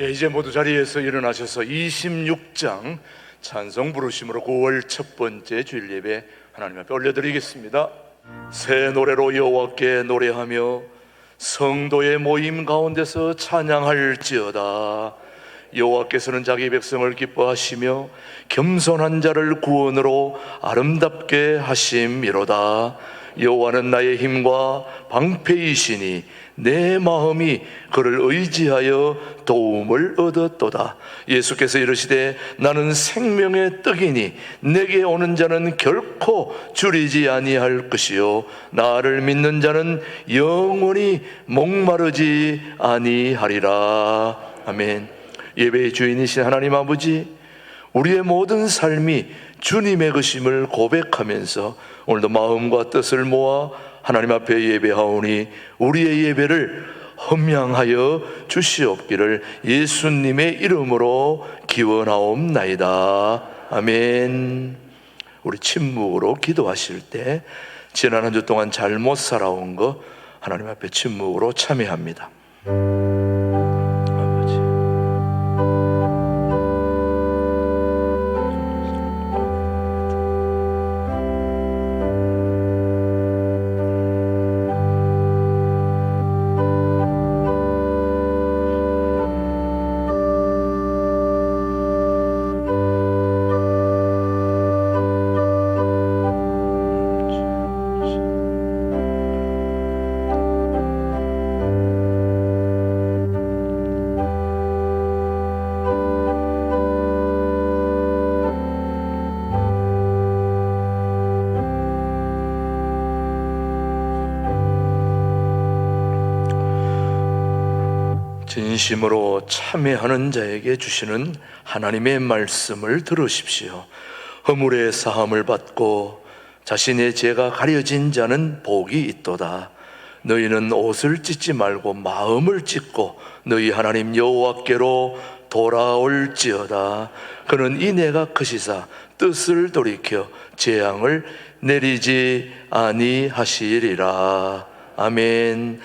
이제 모두 자리에서 일어나셔서 26장 찬송 부르심으로 9월 첫 번째 주일 예배 하나님 앞에 올려드리겠습니다. 새 노래로 여호와께 노래하며 성도의 모임 가운데서 찬양할지어다. 여호와께서는 자기 백성을 기뻐하시며 겸손한 자를 구원으로 아름답게 하심이로다. 여호와는 나의 힘과 방패이시니 내 마음이 그를 의지하여 도움을 얻었도다. 예수께서 이르시되 나는 생명의 떡이니 내게 오는 자는 결코 줄이지 아니할 것이요 나를 믿는 자는 영원히 목마르지 아니하리라. 아멘. 예배의 주인이신 하나님 아버지, 우리의 모든 삶이 주님의 것임을 고백하면서 오늘도 마음과 뜻을 모아 하나님 앞에 예배하오니 우리의 예배를 흠양하여 주시옵기를 예수님의 이름으로 기원하옵나이다. 아멘. 우리 침묵으로 기도하실 때 지난 한 주 동안 잘못 살아온 거 하나님 앞에 침묵으로 참회합니다. 진심으로 참회하는 자에게 주시는 하나님의 말씀을 들으십시오. 허물의 사함을 받고 자신의 죄가 가려진 자는 복이 있도다. 너희는 옷을 찢지 말고 마음을 찢고 너희 하나님 여호와께로 돌아올지어다. 그는 인애가 크시사 뜻을 돌이켜 재앙을 내리지 아니하시리라. 아멘.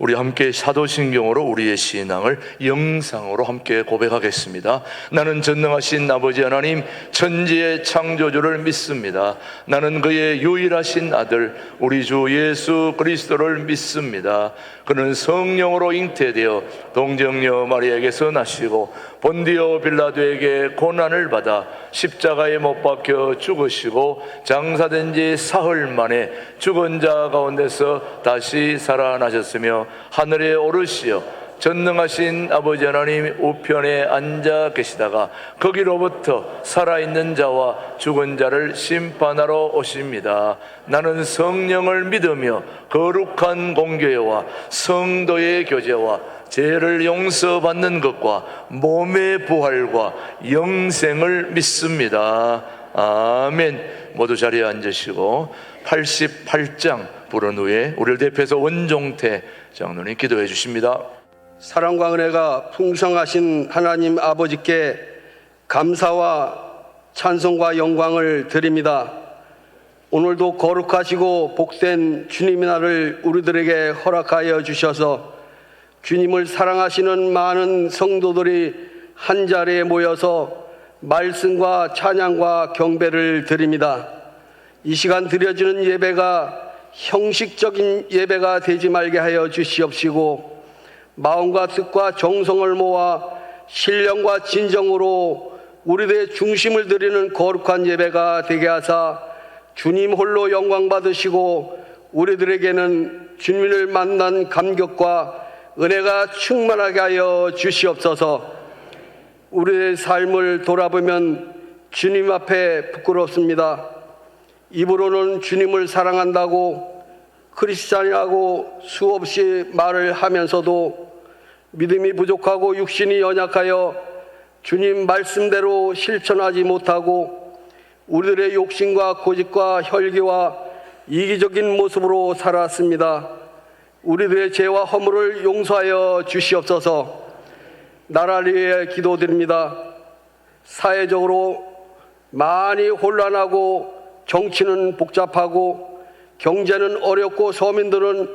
우리 함께 사도신경으로 우리의 신앙을 영상으로 함께 고백하겠습니다. 나는 전능하신 아버지 하나님 천지의 창조주를 믿습니다. 나는 그의 유일하신 아들 우리 주 예수 그리스도를 믿습니다. 그는 성령으로 잉태되어 동정녀 마리아에게서 나시고 본디오 빌라도에게 고난을 받아 십자가에 못 박혀 죽으시고 장사된 지 사흘 만에 죽은 자 가운데서 다시 살아나셨으며 하늘에 오르시어 전능하신 아버지 하나님 우편에 앉아 계시다가 거기로부터 살아있는 자와 죽은 자를 심판하러 오십니다. 나는 성령을 믿으며 거룩한 공교회와 성도의 교제와 죄를 용서받는 것과 몸의 부활과 영생을 믿습니다. 아멘. 모두 자리에 앉으시고 88장 부른 후에 우리를 대표해서 원종태 장로님 기도해 주십니다. 사랑과 은혜가 풍성하신 하나님 아버지께 감사와 찬송과 영광을 드립니다. 오늘도 거룩하시고 복된 주님의 날을 우리들에게 허락하여 주셔서 주님을 사랑하시는 많은 성도들이 한자리에 모여서 말씀과 찬양과 경배를 드립니다. 이 시간 드려지는 예배가 형식적인 예배가 되지 말게 하여 주시옵시고 마음과 뜻과 정성을 모아 신령과 진정으로 우리들의 중심을 드리는 거룩한 예배가 되게 하사 주님 홀로 영광 받으시고 우리들에게는 주님을 만난 감격과 은혜가 충만하게 하여 주시옵소서. 우리의 삶을 돌아보면 주님 앞에 부끄럽습니다. 입으로는 주님을 사랑한다고 크리스찬이라고 수없이 말을 하면서도 믿음이 부족하고 육신이 연약하여 주님 말씀대로 실천하지 못하고 우리들의 욕심과 고집과 혈기와 이기적인 모습으로 살았습니다. 우리들의 죄와 허물을 용서하여 주시옵소서. 나라를 위해 기도드립니다. 사회적으로 많이 혼란하고 정치는 복잡하고 경제는 어렵고 서민들은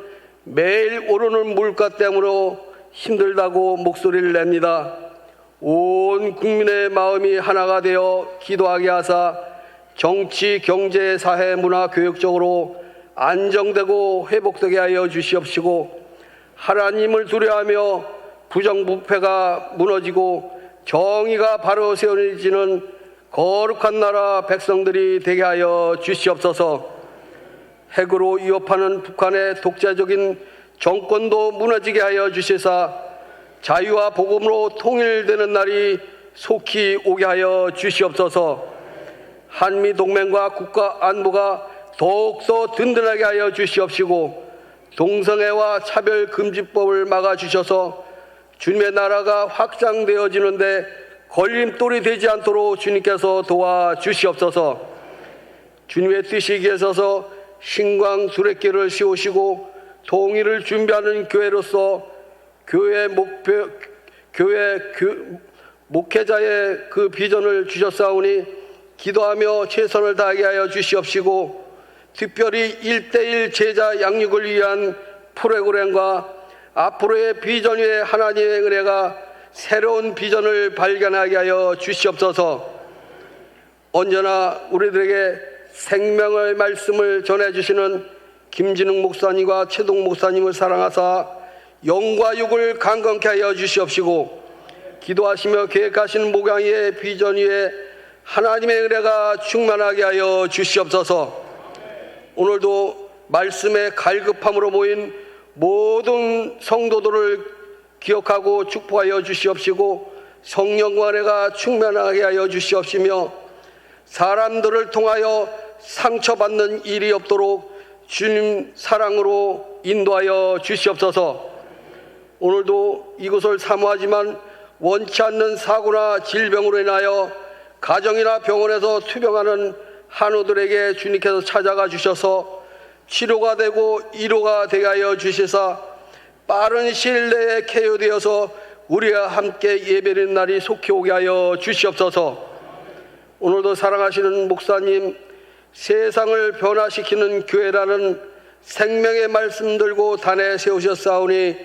매일 오르는 물가 때문에 힘들다고 목소리를 냅니다. 온 국민의 마음이 하나가 되어 기도하게 하사 정치, 경제, 사회, 문화, 교육적으로 안정되고 회복되게 하여 주시옵시고, 하나님을 두려워하며 부정부패가 무너지고 정의가 바로 세워지는 거룩한 나라 백성들이 되게 하여 주시옵소서. 핵으로 위협하는 북한의 독재적인 정권도 무너지게 하여 주시사 자유와 복음으로 통일되는 날이 속히 오게 하여 주시옵소서. 한미동맹과 국가 안보가 더욱더 든든하게 하여 주시옵시고, 동성애와 차별금지법을 막아주셔서 주님의 나라가 확장되어지는데 걸림돌이 되지 않도록 주님께서 도와주시옵소서. 주님의 뜻이 계셔서 신광 두레길을 씌우시고 통일을 준비하는 교회로서 교회 목회자의 그 비전을 주셨사오니 기도하며 최선을 다하게 하여 주시옵시고, 특별히 1:1 제자 양육을 위한 프로그램과 앞으로의 비전 위에 하나님의 은혜가 새로운 비전을 발견하게 하여 주시옵소서. 언제나 우리들에게 생명의 말씀을 전해주시는 김진웅 목사님과 최동 목사님을 사랑하사 영과 육을 강건케 하여 주시옵시고, 기도하시며 계획하시는 목양의 비전 위에 하나님의 은혜가 충만하게 하여 주시옵소서. 오늘도 말씀의 갈급함으로 모인 모든 성도들을 기억하고 축복하여 주시옵시고, 성령과 은혜가 충만하게 하여 주시옵시며, 사람들을 통하여 상처받는 일이 없도록 주님 사랑으로 인도하여 주시옵소서. 오늘도 이것을 사모하지만 원치 않는 사고나 질병으로 인하여 가정이나 병원에서 투병하는 한우들에게 주님께서 찾아가 주셔서 치료가 되고 위로가 되게 하여 주시사 빠른 시일 내에 쾌유되어서 우리와 함께 예배드리는 날이 속히 오게 하여 주시옵소서. 오늘도 사랑하시는 목사님, 세상을 변화시키는 교회라는 생명의 말씀 들고 단에 세우셨사오니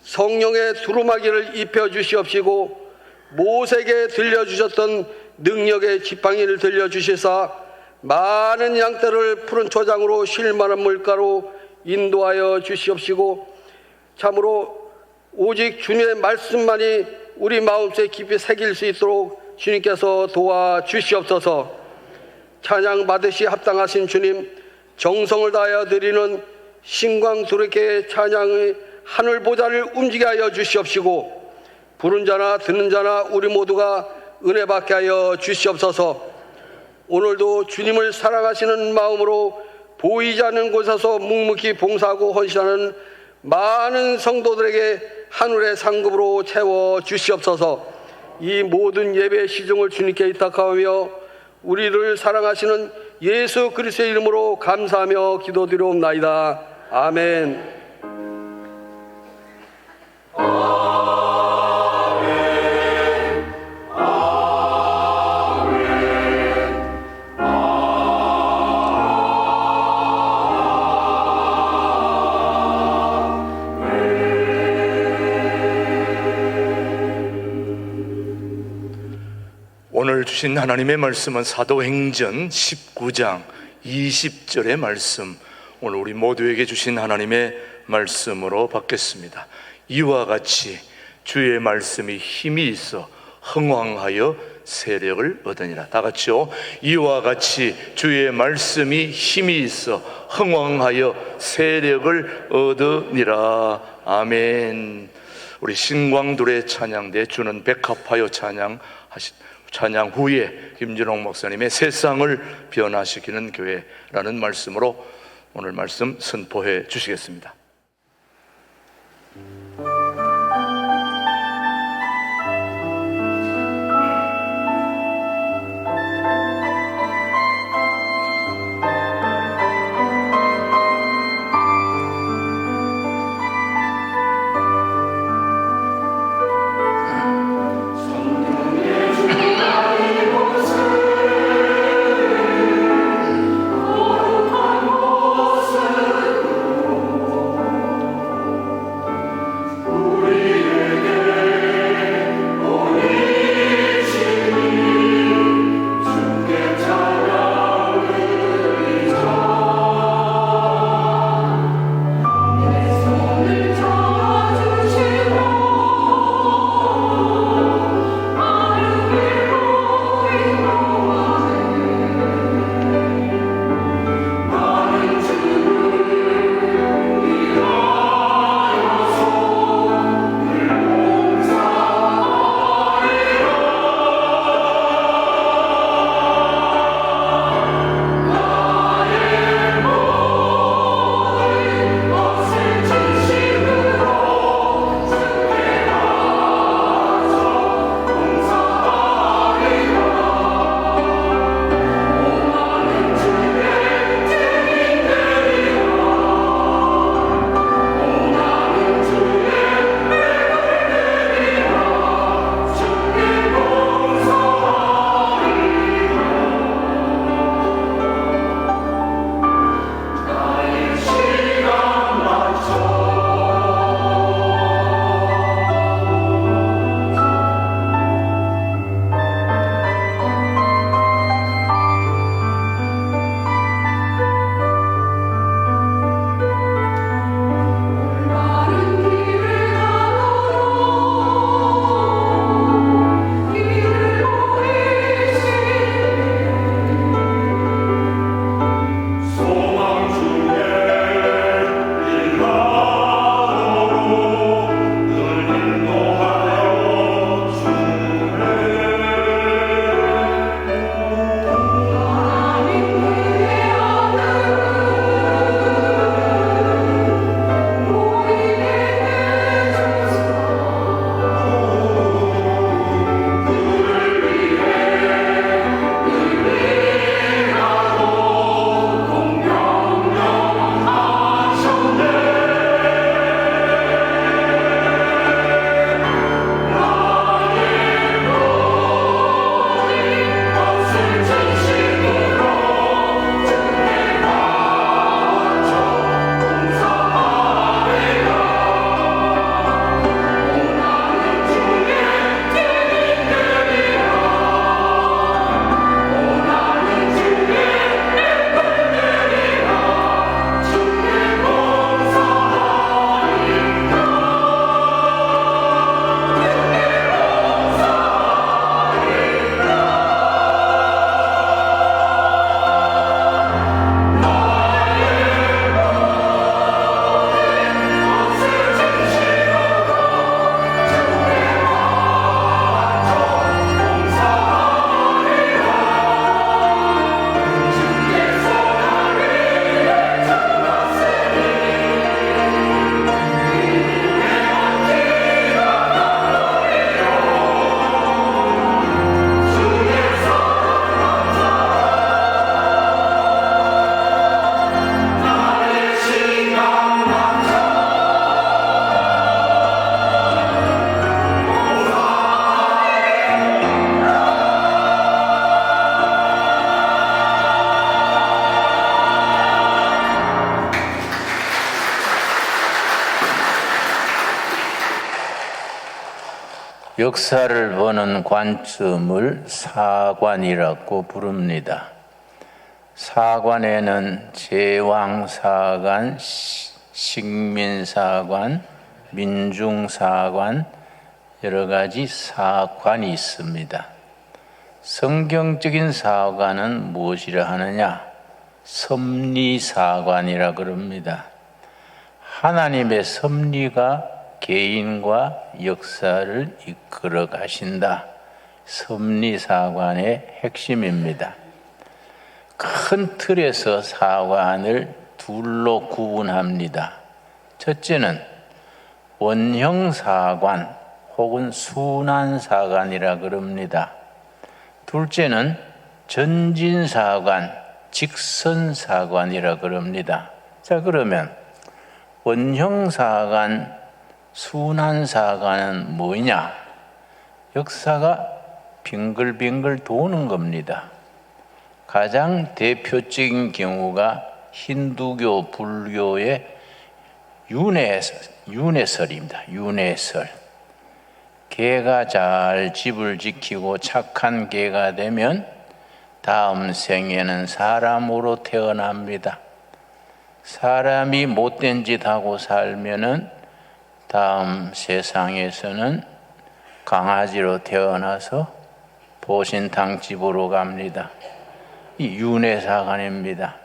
성령의 두루마기를 입혀 주시옵시고, 모세에게 들려주셨던 능력의 지팡이를 들려주시사 많은 양떼를 푸른 초장으로 쉴만한 물가로 인도하여 주시옵시고, 참으로 오직 주님의 말씀만이 우리 마음속에 깊이 새길 수 있도록 주님께서 도와주시옵소서. 찬양 받으시 합당하신 주님, 정성을 다하여 드리는 신광 두렵게 찬양의 하늘 보좌를 움직게 하여 주시옵시고, 부른 자나 듣는 자나 우리 모두가 은혜 받게 하여 주시옵소서. 오늘도 주님을 사랑하시는 마음으로 보이지 않는 곳에서 묵묵히 봉사하고 헌신하는 많은 성도들에게 하늘의 상급으로 채워 주시옵소서. 이 모든 예배 시중을 주님께 의탁하며 우리를 사랑하시는 예수 그리스도의 이름으로 감사하며 기도드리옵나이다. 아멘. 오늘 주신 하나님의 말씀은 사도행전 19장 20절의 말씀, 오늘 우리 모두에게 주신 하나님의 말씀으로 받겠습니다. 이와 같이 주의 말씀이 힘이 있어 흥왕하여 세력을 얻으니라. 다 같이요. 이와 같이 주의 말씀이 힘이 있어 흥왕하여 세력을 얻으니라. 아멘. 우리 신광두레 찬양대 주는 백합하여 찬양 후에 김진홍 목사님의 세상을 변화시키는 교회라는 말씀으로 오늘 말씀 선포해 주시겠습니다. 역사를 보는 관점을 사관이라고 부릅니다. 사관에는 제왕사관, 식민사관, 민중사관, 여러 가지 사관이 있습니다. 성경적인 사관은 무엇이라 하느냐? 섭리사관이라 그럽니다. 하나님의 섭리가 개인과 역사를 이끌어 가신다. 섭리사관의 핵심입니다. 큰 틀에서 사관을 둘로 구분합니다. 첫째는 원형사관 혹은 순환사관이라 그럽니다. 둘째는 전진사관, 직선사관이라 그럽니다. 자, 그러면 원형사관, 순환사관은 뭐냐? 역사가 빙글빙글 도는 겁니다. 가장 대표적인 경우가 힌두교, 불교의 윤회설입니다. 윤회설. 개가 잘 집을 지키고 착한 개가 되면 다음 생에는 사람으로 태어납니다. 사람이 못된 짓 하고 살면은 다음 세상에서는 강아지로 태어나서 보신탕집으로 갑니다. 이 윤회사관입니다.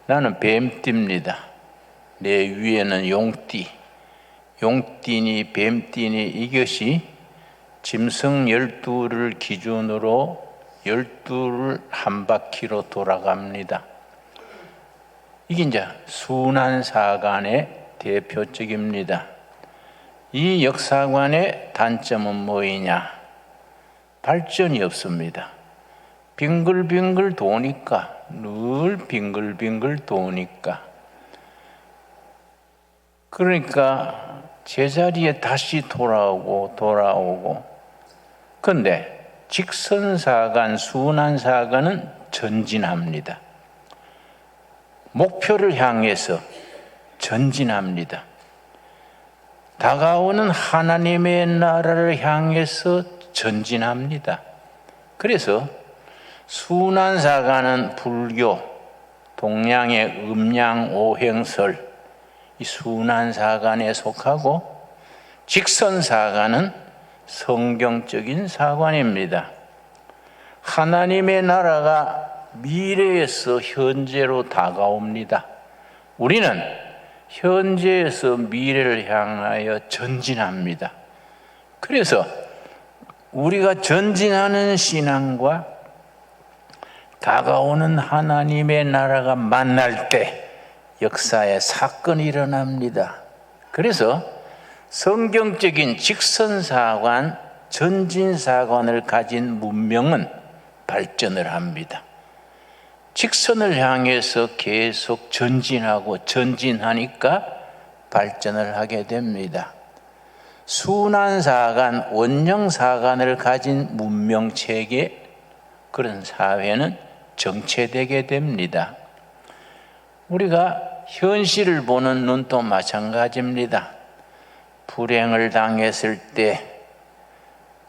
나는 뱀띠입니다. 내 위에는 용띠, 용띠니 뱀띠니 이것이 짐승 12를 기준으로 12를 한 바퀴로 돌아갑니다. 이게 이제 순환사관의 대표적입니다. 이 역사관의 단점은 뭐이냐? 발전이 없습니다. 빙글빙글 도니까, 늘 빙글빙글 도니까. 그러니까 제자리에 다시 돌아오고. 근데 직선사관, 순환사관은 전진합니다. 목표를 향해서 전진합니다. 다가오는 하나님의 나라를 향해서 전진합니다. 그래서 순환사관은 불교, 동양의 음양오행설, 이 순환사관에 속하고 직선사관은 성경적인 사관입니다. 하나님의 나라가 미래에서 현재로 다가옵니다. 우리는 현재에서 미래를 향하여 전진합니다. 그래서 우리가 전진하는 신앙과 다가오는 하나님의 나라가 만날 때 역사에 사건이 일어납니다. 그래서 성경적인 직선사관, 전진사관을 가진 문명은 발전을 합니다. 직선을 향해서 계속 전진하니까 발전을 하게 됩니다. 순환사관, 원형사관을 가진 문명체계, 그런 사회는 정체되게 됩니다. 우리가 현실을 보는 눈도 마찬가지입니다. 불행을 당했을 때,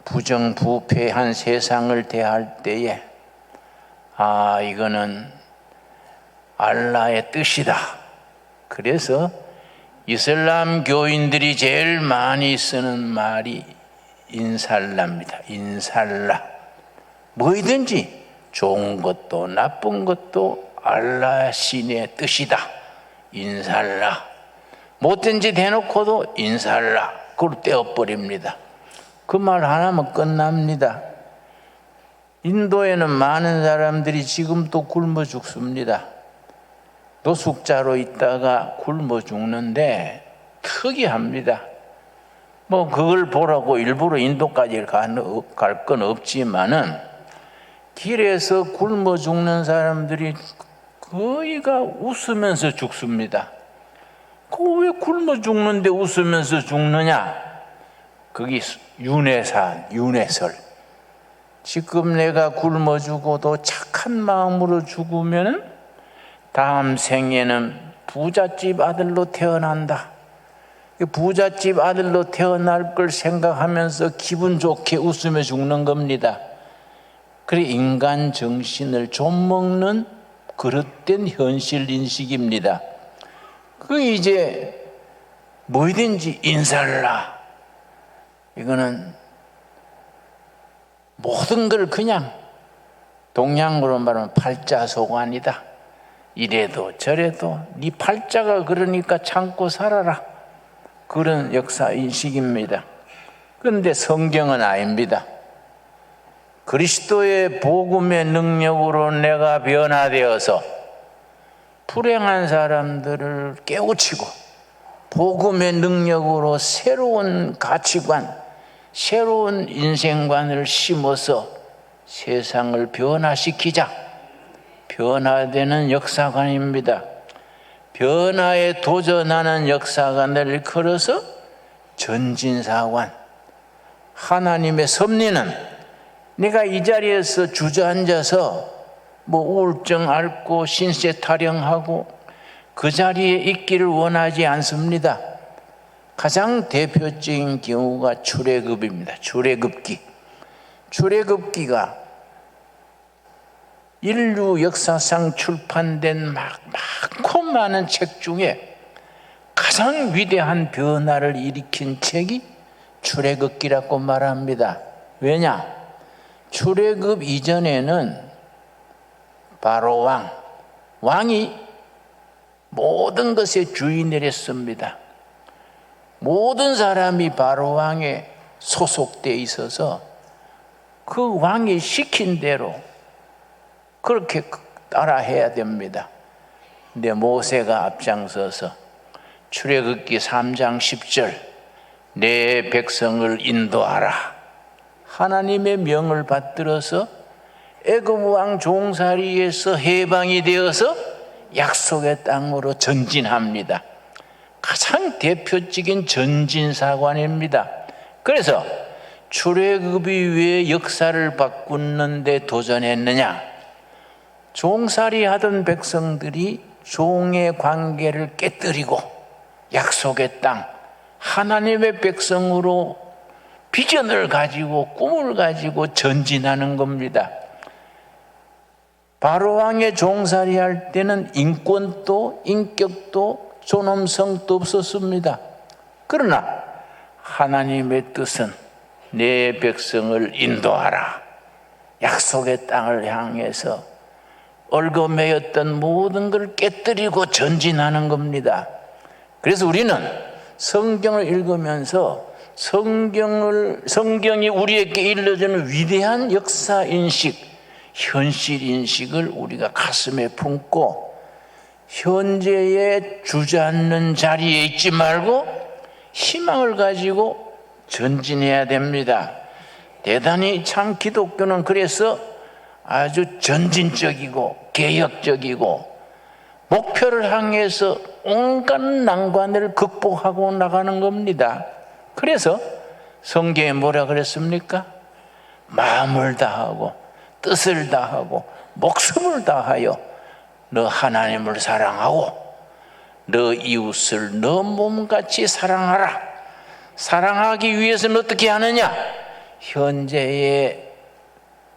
부정부패한 세상을 대할 때에 이거는 알라의 뜻이다. 그래서 이슬람 교인들이 제일 많이 쓰는 말이 인살라입니다. 인살라. 뭐든지 좋은 것도 나쁜 것도 알라 신의 뜻이다. 인살라. 못된 짓 해놓고도 인살라. 그걸 떼어버립니다. 그 말 하나면 끝납니다. 인도에는 많은 사람들이 지금도 굶어 죽습니다. 노숙자로 있다가 굶어 죽는데 특이합니다. 뭐 그걸 보라고 일부러 인도까지 갈 건 없지만은 길에서 굶어 죽는 사람들이 거의가 웃으면서 죽습니다. 그 왜 굶어 죽는데 웃으면서 죽느냐? 그게 윤회설. 지금 내가 굶어 죽어도 착한 마음으로 죽으면 다음 생에는 부잣집 아들로 태어난다. 부잣집 아들로 태어날 걸 생각하면서 기분 좋게 웃으며 죽는 겁니다. 그래 인간 정신을 좀먹는 그릇된 현실 인식입니다. 그 이제 뭐든지 인살라, 이거는 모든 걸 그냥 동양으로 말하면 팔자소관이다. 이래도 저래도 네 팔자가 그러니까 참고 살아라, 그런 역사 인식입니다. 그런데 성경은 아닙니다. 그리스도의 복음의 능력으로 내가 변화되어서 불행한 사람들을 깨우치고 복음의 능력으로 새로운 가치관, 새로운 인생관을 심어서 세상을 변화시키자. 변화되는 역사관입니다. 변화에 도전하는 역사관을 걸어서 전진사관. 하나님의 섭리는 내가 이 자리에서 주저앉아서 우울증 앓고 신세 타령하고 그 자리에 있기를 원하지 않습니다. 가장 대표적인 경우가 출애굽입니다. 출애굽기. 출애굽기가 인류 역사상 출판된 많고 많은 책 중에 가장 위대한 변화를 일으킨 책이 출애굽기라고 말합니다. 왜냐? 출애굽 이전에는 바로 왕이 모든 것의 주인을 했습니다. 모든 사람이 바로 왕에 소속되어 있어서 그 왕이 시킨 대로 그렇게 따라해야 됩니다. 근데 모세가 앞장서서 출애굽기 3장 10절 내 백성을 인도하라, 하나님의 명을 받들어서 애굽 왕 종살이에서 해방이 되어서 약속의 땅으로 전진합니다. 가장 대표적인 전진사관입니다. 그래서 출애굽이 왜 역사를 바꾸는 데 도전했느냐? 종살이 하던 백성들이 종의 관계를 깨뜨리고 약속의 땅, 하나님의 백성으로 비전을 가지고 꿈을 가지고 전진하는 겁니다. 바로왕의 종살이 할 때는 인권도 인격도 존엄성도 없었습니다. 그러나 하나님의 뜻은 내 백성을 인도하라, 약속의 땅을 향해서 얽어매였던 모든 걸 깨뜨리고 전진하는 겁니다. 그래서 우리는 성경을 읽으면서 성경이 우리에게 일러주는 위대한 역사 인식, 현실 인식을 우리가 가슴에 품고 현재에 주저앉는 자리에 있지 말고 희망을 가지고 전진해야 됩니다. 대단히 참 기독교는 그래서 아주 전진적이고 개혁적이고 목표를 향해서 온갖 난관을 극복하고 나가는 겁니다. 그래서 성경에 뭐라 그랬습니까? 마음을 다하고 뜻을 다하고 목숨을 다하여 너 하나님을 사랑하고 너 이웃을 너 몸같이 사랑하라. 사랑하기 위해서는 어떻게 하느냐? 현재의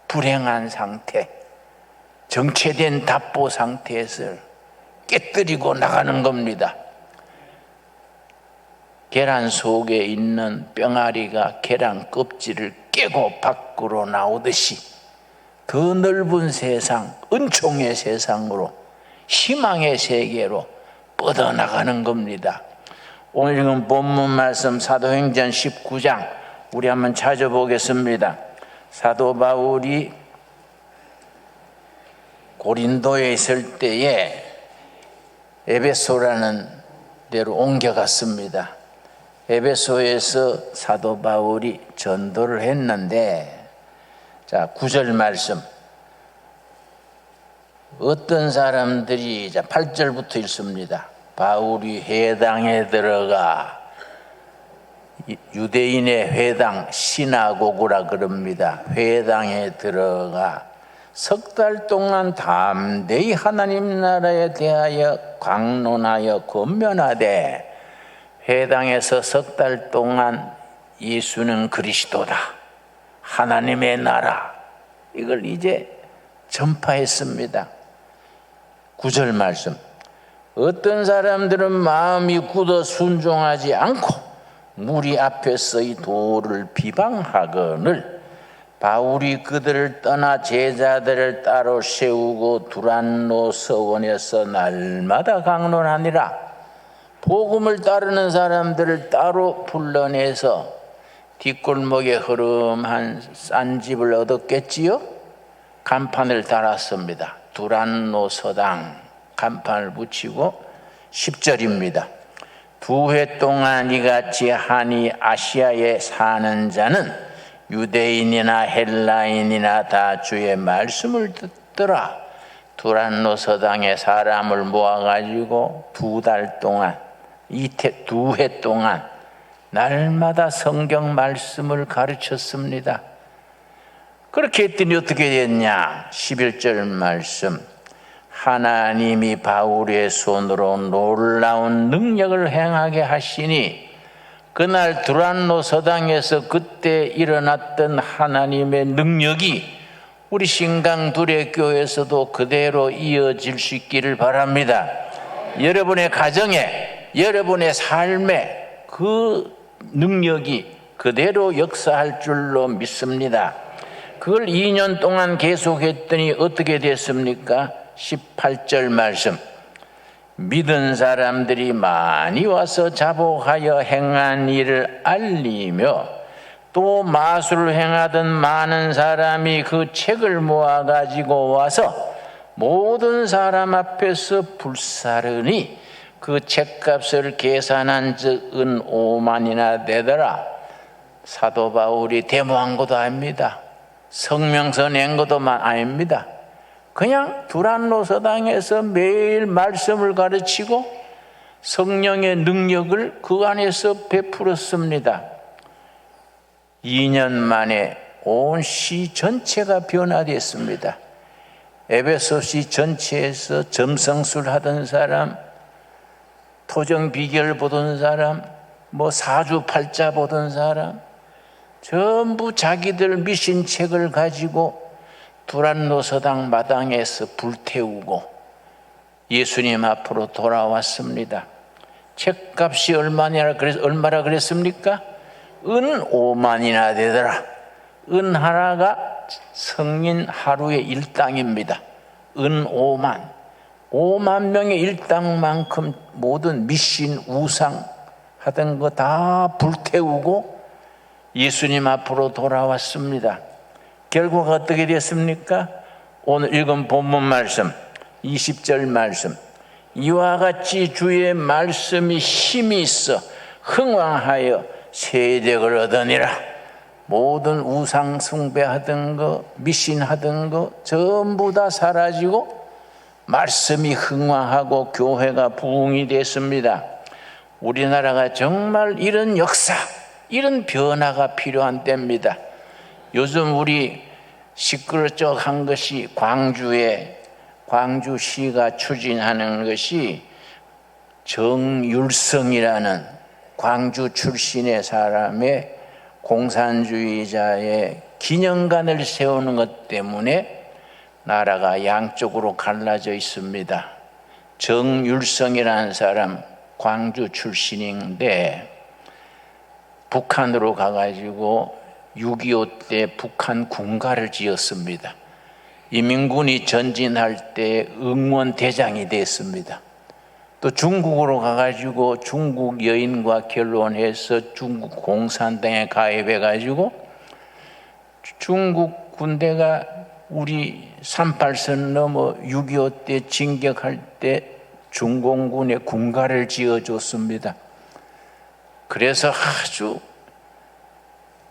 불행한 상태, 정체된 답보 상태에서 깨뜨리고 나가는 겁니다. 계란 속에 있는 병아리가 계란 껍질을 깨고 밖으로 나오듯이 더 넓은 세상, 은총의 세상으로, 희망의 세계로 뻗어나가는 겁니다. 오늘 읽은 본문 말씀 사도행전 19장 우리 한번 찾아보겠습니다. 사도 바울이 고린도에 있을 때에 에베소라는 데로 옮겨갔습니다. 에베소에서 사도 바울이 전도를 했는데, 자 9절 말씀, 어떤 사람들이 8절부터 읽습니다. 바울이 회당에 들어가, 유대인의 회당 시나고구라 그럽니다. 회당에 들어가 석 달 동안 담대히 하나님 나라에 대하여 강론하여 권면하되 회당에서 석 달 동안 예수는 그리스도다, 하나님의 나라, 이걸 이제 전파했습니다. 9절 말씀, 어떤 사람들은 마음이 굳어 순종하지 않고 무리 앞에서 이 도를 비방하거늘 바울이 그들을 떠나 제자들을 따로 세우고 두란노 서원에서 날마다 강론하니라. 복음을 따르는 사람들을 따로 불러내서 뒷골목에 흐름한 싼 집을 얻었겠지요. 간판을 달았습니다. 두란노 서당 간판을 붙이고 10절입니다. 2회 동안 이같이 하니 아시아에 사는 자는 유대인이나 헬라인이나 다 주의 말씀을 듣더라. 두란노 서당에 사람을 모아가지고 2달 동안 2회 동안 날마다 성경 말씀을 가르쳤습니다. 그렇게 했더니 어떻게 됐냐? 11절 말씀, 하나님이 바울의 손으로 놀라운 능력을 행하게 하시니 그날 두란노 서당에서 그때 일어났던 하나님의 능력이 우리 신강두레교회에서도 그대로 이어질 수 있기를 바랍니다. 여러분의 가정에, 여러분의 삶에 그 능력이 그대로 역사할 줄로 믿습니다. 그걸 2년 동안 계속했더니 어떻게 됐습니까? 18절 말씀, 믿은 사람들이 많이 와서 자복하여 행한 일을 알리며 또 마술을 행하던 많은 사람이 그 책을 모아가지고 와서 모든 사람 앞에서 불사르니 그 책값을 계산한 즉 은 5만이나 되더라. 사도 바울이 데모한 것도 아닙니다. 성명서 낸 것도 아닙니다. 그냥 두란노 서당에서 매일 말씀을 가르치고 성령의 능력을 그 안에서 베풀었습니다. 2년 만에 온 시 전체가 변화됐습니다. 에베소시 전체에서 점성술 하던 사람, 토정 비결 보던 사람, 사주팔자 보던 사람, 전부 자기들 미신 책을 가지고 두란노 서당 마당에서 불태우고 예수님 앞으로 돌아왔습니다. 책값이 얼마라 그랬습니까? 은 5만이나 되더라. 은 하나가 성인 하루의 일당입니다. 은 5만 명의 일당만큼 모든 미신 우상 하던 거 다 불태우고 예수님 앞으로 돌아왔습니다. 결과가 어떻게 됐습니까? 오늘 읽은 본문 말씀 20절 말씀, 이와 같이 주의 말씀이 힘이 있어 흥왕하여 세력을 얻으니라. 모든 우상 숭배하던 거, 미신하던 거 전부 다 사라지고 말씀이 흥왕하고 교회가 부흥이 됐습니다. 우리나라가 정말 이런 역사, 이런 변화가 필요한 때입니다. 요즘 우리 시끌적한 것이 광주시가 추진하는 것이 정율성이라는 광주 출신의 사람의 공산주의자의 기념관을 세우는 것 때문에 나라가 양쪽으로 갈라져 있습니다. 정율성이라는 사람 광주 출신인데 북한으로 가가지고 6.25 때 북한 군가를 지었습니다. 이민군이 전진할 때 응원대장이 됐습니다. 또 중국으로 가가지고 중국 여인과 결혼해서 중국 공산당에 가입해가지고 중국 군대가 우리 38선 넘어 6.25 때 진격할 때 중공군의 군가를 지어줬습니다. 그래서 아주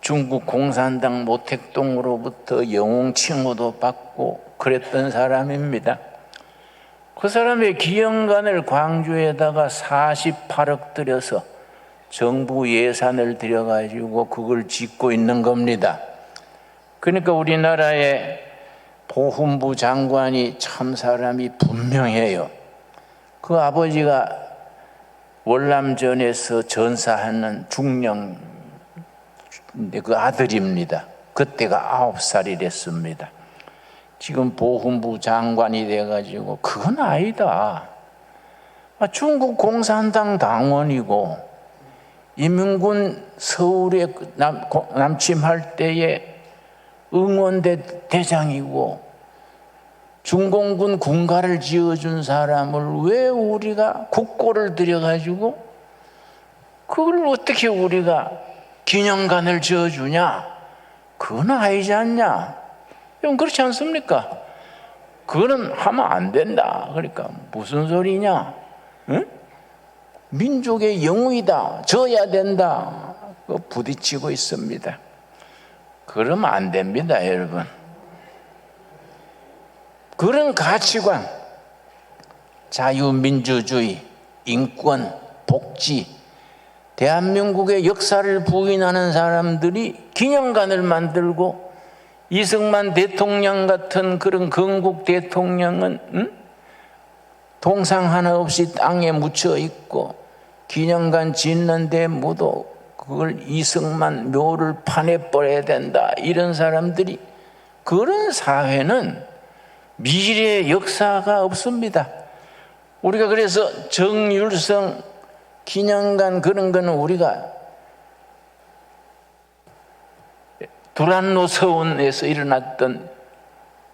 중국 공산당 모택동으로부터 영웅 칭호도 받고 그랬던 사람입니다. 그 사람의 기념관을 광주에다가 48억 들여서 정부 예산을 들여가지고 그걸 짓고 있는 겁니다. 그러니까 우리나라의 보훈부 장관이 참 사람이 분명해요. 그 아버지가 월남전에서 전사하는 중령 그 아들입니다. 그때가 9살이랬습니다. 지금 보훈부 장관이 돼가지고 그건 아니다. 중국 공산당 당원이고 임용군 서울에 남침할 때에 응원대 대장이고 중공군 군가를 지어준 사람을 왜 우리가 국고를 들여가지고 그걸 어떻게 우리가 기념관을 지어주냐? 그건 아니지 않냐? 이건 그렇지 않습니까? 그거는 하면 안 된다. 그러니까 무슨 소리냐? 응? 민족의 영웅이다. 져야 된다. 부딪히고 있습니다. 그러면 안 됩니다, 여러분. 그런 가치관, 자유민주주의, 인권, 복지, 대한민국의 역사를 부인하는 사람들이 기념관을 만들고 이승만 대통령 같은 그런 건국 대통령은 동상 하나 없이 땅에 묻혀 있고 기념관 짓는데 모두 그걸 이승만 묘를 파내버려야 된다. 이런 사람들이, 그런 사회는 미래의 역사가 없습니다. 우리가 그래서 정율성 기념관 그런 거는 우리가 두란노 서원에서 일어났던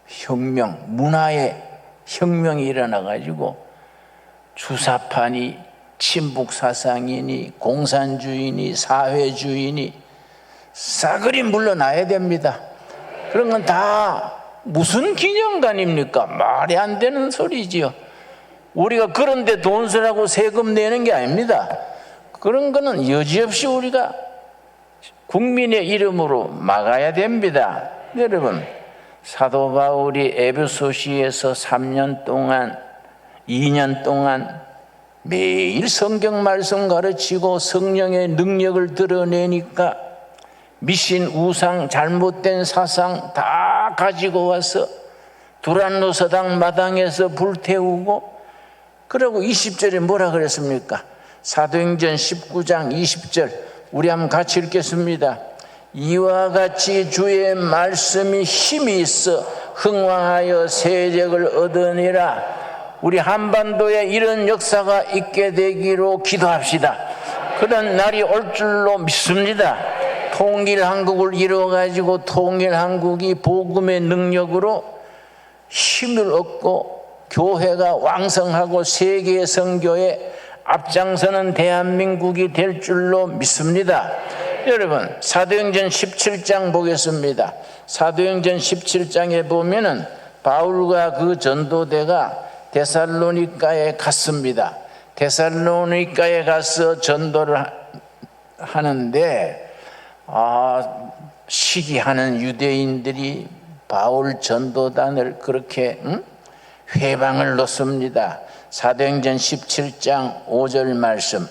혁명, 문화의 혁명이 일어나가지고 주사파니 친북 사상이니 공산주의니 사회주의니 싸그리 물러나야 됩니다. 그런 건 다 무슨 기념관입니까? 말이 안 되는 소리지요. 우리가 그런데 돈 쓰라고 세금 내는 게 아닙니다. 그런 거는 여지없이 우리가 국민의 이름으로 막아야 됩니다. 여러분, 사도 바울이 에베소시에서 3년 동안 2년 동안 매일 성경 말씀 가르치고 성령의 능력을 드러내니까 미신, 우상, 잘못된 사상 다 가지고 와서 두란노 서당 마당에서 불태우고, 그러고 20절에 뭐라 그랬습니까? 사도행전 19장 20절 우리 한번 같이 읽겠습니다. 이와 같이 주의 말씀이 힘이 있어 흥왕하여 세력을 얻으니라. 우리 한반도에 이런 역사가 있게 되기로 기도합시다. 그런 날이 올 줄로 믿습니다. 통일한국을 이루어가지고 통일한국이 복음의 능력으로 힘을 얻고 교회가 왕성하고 세계 선교에 앞장서는 대한민국이 될 줄로 믿습니다. 여러분, 사도행전 17장 보겠습니다. 사도행전 17장에 보면은 바울과 그 전도대가 데살로니가에 갔습니다. 데살로니가에 가서 전도를 하는데 시기하는 유대인들이 바울 전도단을 그렇게 회방을 놓습니다. 사도행전 17장 5절 말씀.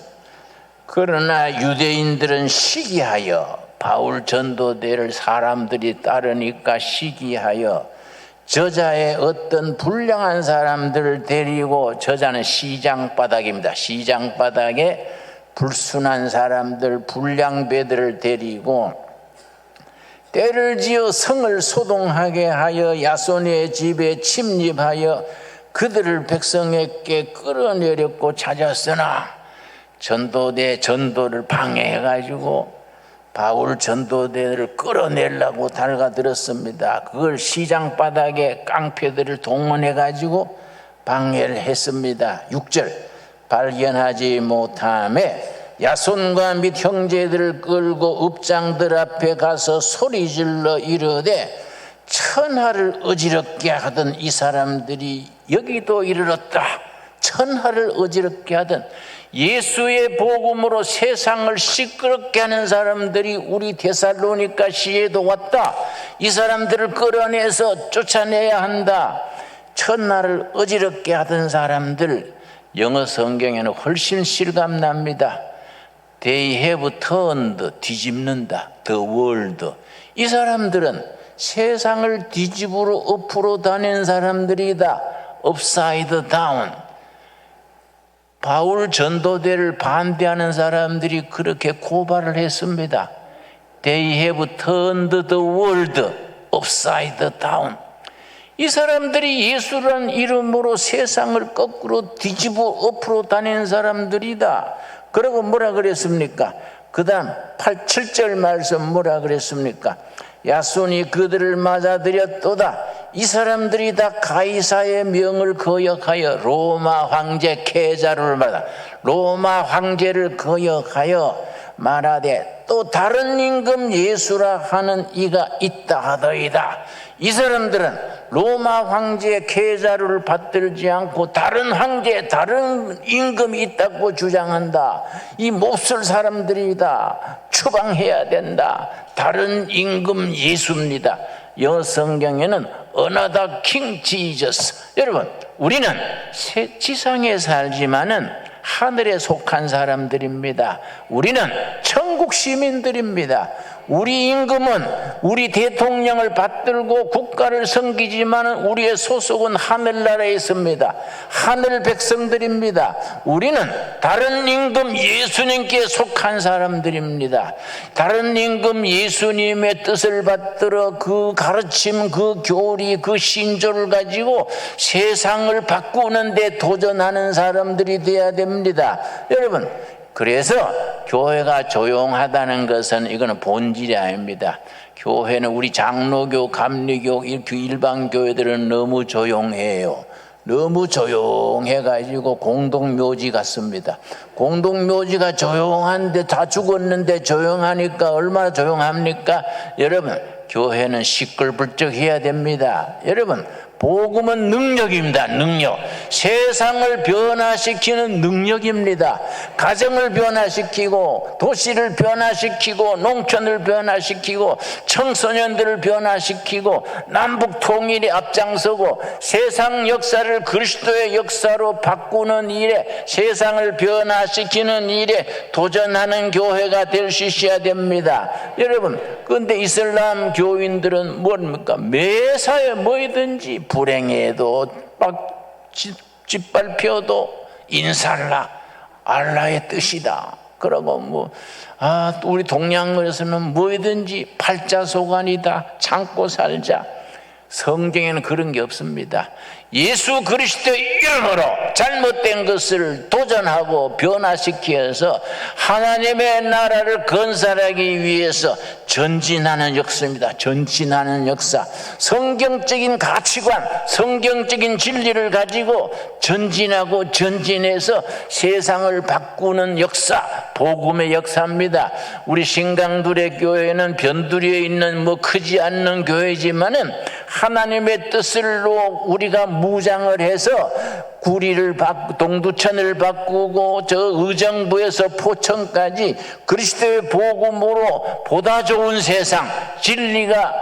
그러나 유대인들은 시기하여 바울 전도대를 사람들이 따르니까 시기하여 저자의 어떤 불량한 사람들을 데리고, 저자는 시장바닥입니다. 시장바닥에 불순한 사람들, 불량배들을 데리고 때를 지어 성을 소동하게 하여 야손의 집에 침입하여 그들을 백성에게 끌어내렸고 찾았으나 전도대 전도를 방해해가지고 바울 전도대를 끌어내려고 달가들었습니다. 그걸 시장바닥에 깡패들을 동원해가지고 방해를 했습니다. 6절 발견하지 못함에 야손과 및 형제들을 끌고 읍장들 앞에 가서 소리질러 이르되 천하를 어지럽게 하던 이 사람들이 여기도 이르렀다. 천하를 어지럽게 하던 예수의 복음으로 세상을 시끄럽게 하는 사람들이 우리 데살로니가 시에도 왔다. 이 사람들을 끌어내서 쫓아내야 한다. 천하를 어지럽게 하던 사람들, 영어 성경에는 훨씬 실감납니다. They have turned, 뒤집는다. The world. 이 사람들은 세상을 뒤집으러 엎으러 다닌 사람들이다. Upside down. 바울 전도대를 반대하는 사람들이 그렇게 고발을 했습니다. They have turned the world upside down. 이 사람들이 예수라는 이름으로 세상을 거꾸로 뒤집어 엎으러 다니는 사람들이다. 그리고 뭐라 그랬습니까? 그 다음 7절 말씀 뭐라 그랬습니까? 야손이 그들을 맞아들였도다. 이 사람들이 다 가이사의 명을 거역하여 로마 황제 케자르를 말하다. 로마 황제를 거역하여 말하되 또 다른 임금 예수라 하는 이가 있다 하더이다. 이 사람들은 로마 황제 케자르를 받들지 않고 다른 황제, 다른 임금이 있다고 주장한다. 이 몹쓸 사람들이다. 추방해야 된다. 다른 임금 예수입니다. 영어 성경에는 Another King Jesus. 여러분, 우리는 지상에 살지만은 하늘에 속한 사람들입니다. 우리는 천국 시민들입니다. 우리 임금은 우리 대통령을 받들고 국가를 섬기지만 우리의 소속은 하늘나라에 있습니다. 하늘 백성들입니다. 우리는 다른 임금 예수님께 속한 사람들입니다. 다른 임금 예수님의 뜻을 받들어 그 가르침, 그 교리, 그 신조를 가지고 세상을 바꾸는 데 도전하는 사람들이 되어야 됩니다. 여러분, 그래서 교회가 조용하다는 것은 이거는 본질이 아닙니다. 교회는 우리 장로교, 감리교, 일반 교회들은 너무 조용해요. 너무 조용해가지고 공동묘지 같습니다. 공동묘지가 조용한데 다 죽었는데 조용하니까 얼마나 조용합니까? 여러분, 교회는 시끌불적해야 됩니다. 여러분, 복음은 능력입니다. 능력. 세상을 변화시키는 능력입니다. 가정을 변화시키고 도시를 변화시키고 농촌을 변화시키고 청소년들을 변화시키고 남북 통일에 앞장서고 세상 역사를 그리스도의 역사로 바꾸는 일에, 세상을 변화시키는 일에 도전하는 교회가 될 수 있어야 됩니다. 여러분, 그런데 이슬람 교인들은 뭡니까? 매사에 뭐든지 불행해도 짓밟혀도 인살라, 알라의 뜻이다. 그러고 우리 동양에서는 뭐든지 팔자소관이다. 참고 살자. 성경에는 그런 게 없습니다. 예수 그리스도의 이름으로 잘못된 것을 도전하고 변화시켜서 하나님의 나라를 건설하기 위해서 전진하는 역사입니다. 전진하는 역사. 성경적인 가치관, 성경적인 진리를 가지고 전진하고 전진해서 세상을 바꾸는 역사, 복음의 역사입니다. 우리 신강둘의 교회는 변두리에 있는 크지 않는 교회지만은 하나님의 뜻으로 우리가 무장을 해서 구리를 바꾸고 동두천을 바꾸고 저 의정부에서 포천까지 그리스도의 복음으로 보다 좋은 세상, 진리가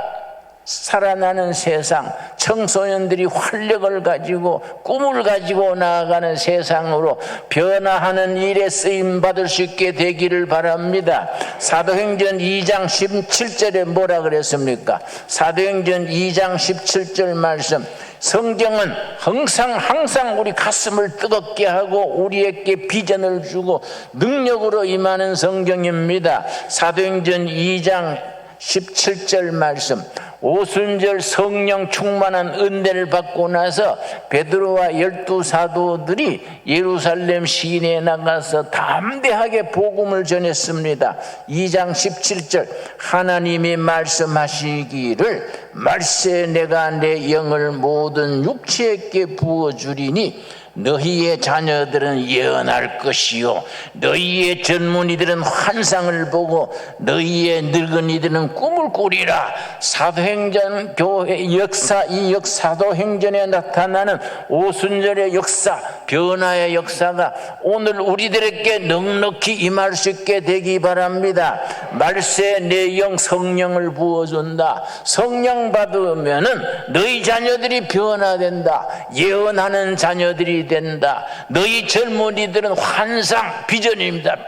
살아나는 세상, 청소년들이 활력을 가지고 꿈을 가지고 나아가는 세상으로 변화하는 일에 쓰임받을 수 있게 되기를 바랍니다. 사도행전 2장 17절에 뭐라 그랬습니까? 사도행전 2장 17절 말씀, 성경은 항상 우리 가슴을 뜨겁게 하고 우리에게 비전을 주고 능력으로 임하는 성경입니다. 사도행전 2장 17절 말씀, 오순절 성령 충만한 은혜를 받고 나서 베드로와 12 사도들이 예루살렘 시내에 나가서 담대하게 복음을 전했습니다. 2장 17절, 하나님이 말씀하시기를 말세 내가 내 영을 모든 육체에게 부어주리니 너희의 자녀들은 예언할 것이요 너희의 젊은이들은 환상을 보고 너희의 늙은이들은 꿈을 꾸리라. 사도행전 교회 역사, 이 사도행전에 나타나는 오순절의 역사, 변화의 역사가 오늘 우리들에게 넉넉히 임할 수 있게 되기 바랍니다. 말세 내 영 성령을 부어준다. 성령 받으면은 너희 자녀들이 변화된다. 예언하는 자녀들이 된다. 너희 젊은이들은 환상, 비전입니다.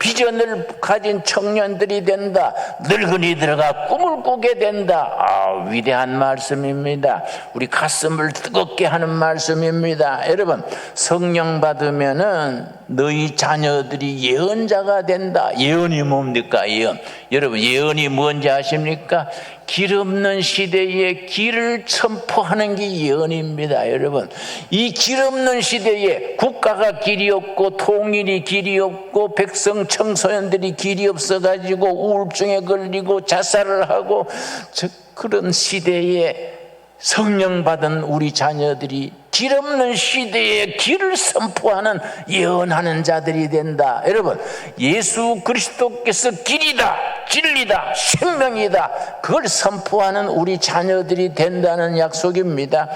비전을 가진 청년들이 된다. 늙은이들과 꿈을 꾸게 된다. 위대한 말씀입니다. 우리 가슴을 뜨겁게 하는 말씀입니다. 여러분, 성령 받으면은 너희 자녀들이 예언자가 된다. 예언이 뭡니까? 예언. 여러분, 예언이 뭔지 아십니까? 길 없는 시대에 길을 선포하는 게 예언입니다. 여러분, 이 길 없는 시대에 국가가 길이 없고 통일이 길이 없고 백성 청소년들이 길이 없어가지고 우울증에 걸리고 자살을 하고 그런 시대에 성령 받은 우리 자녀들이 길 없는 시대에 길을 선포하는 예언하는 자들이 된다. 여러분, 예수 그리스도께서 길이다, 진리다, 생명이다, 그걸 선포하는 우리 자녀들이 된다는 약속입니다.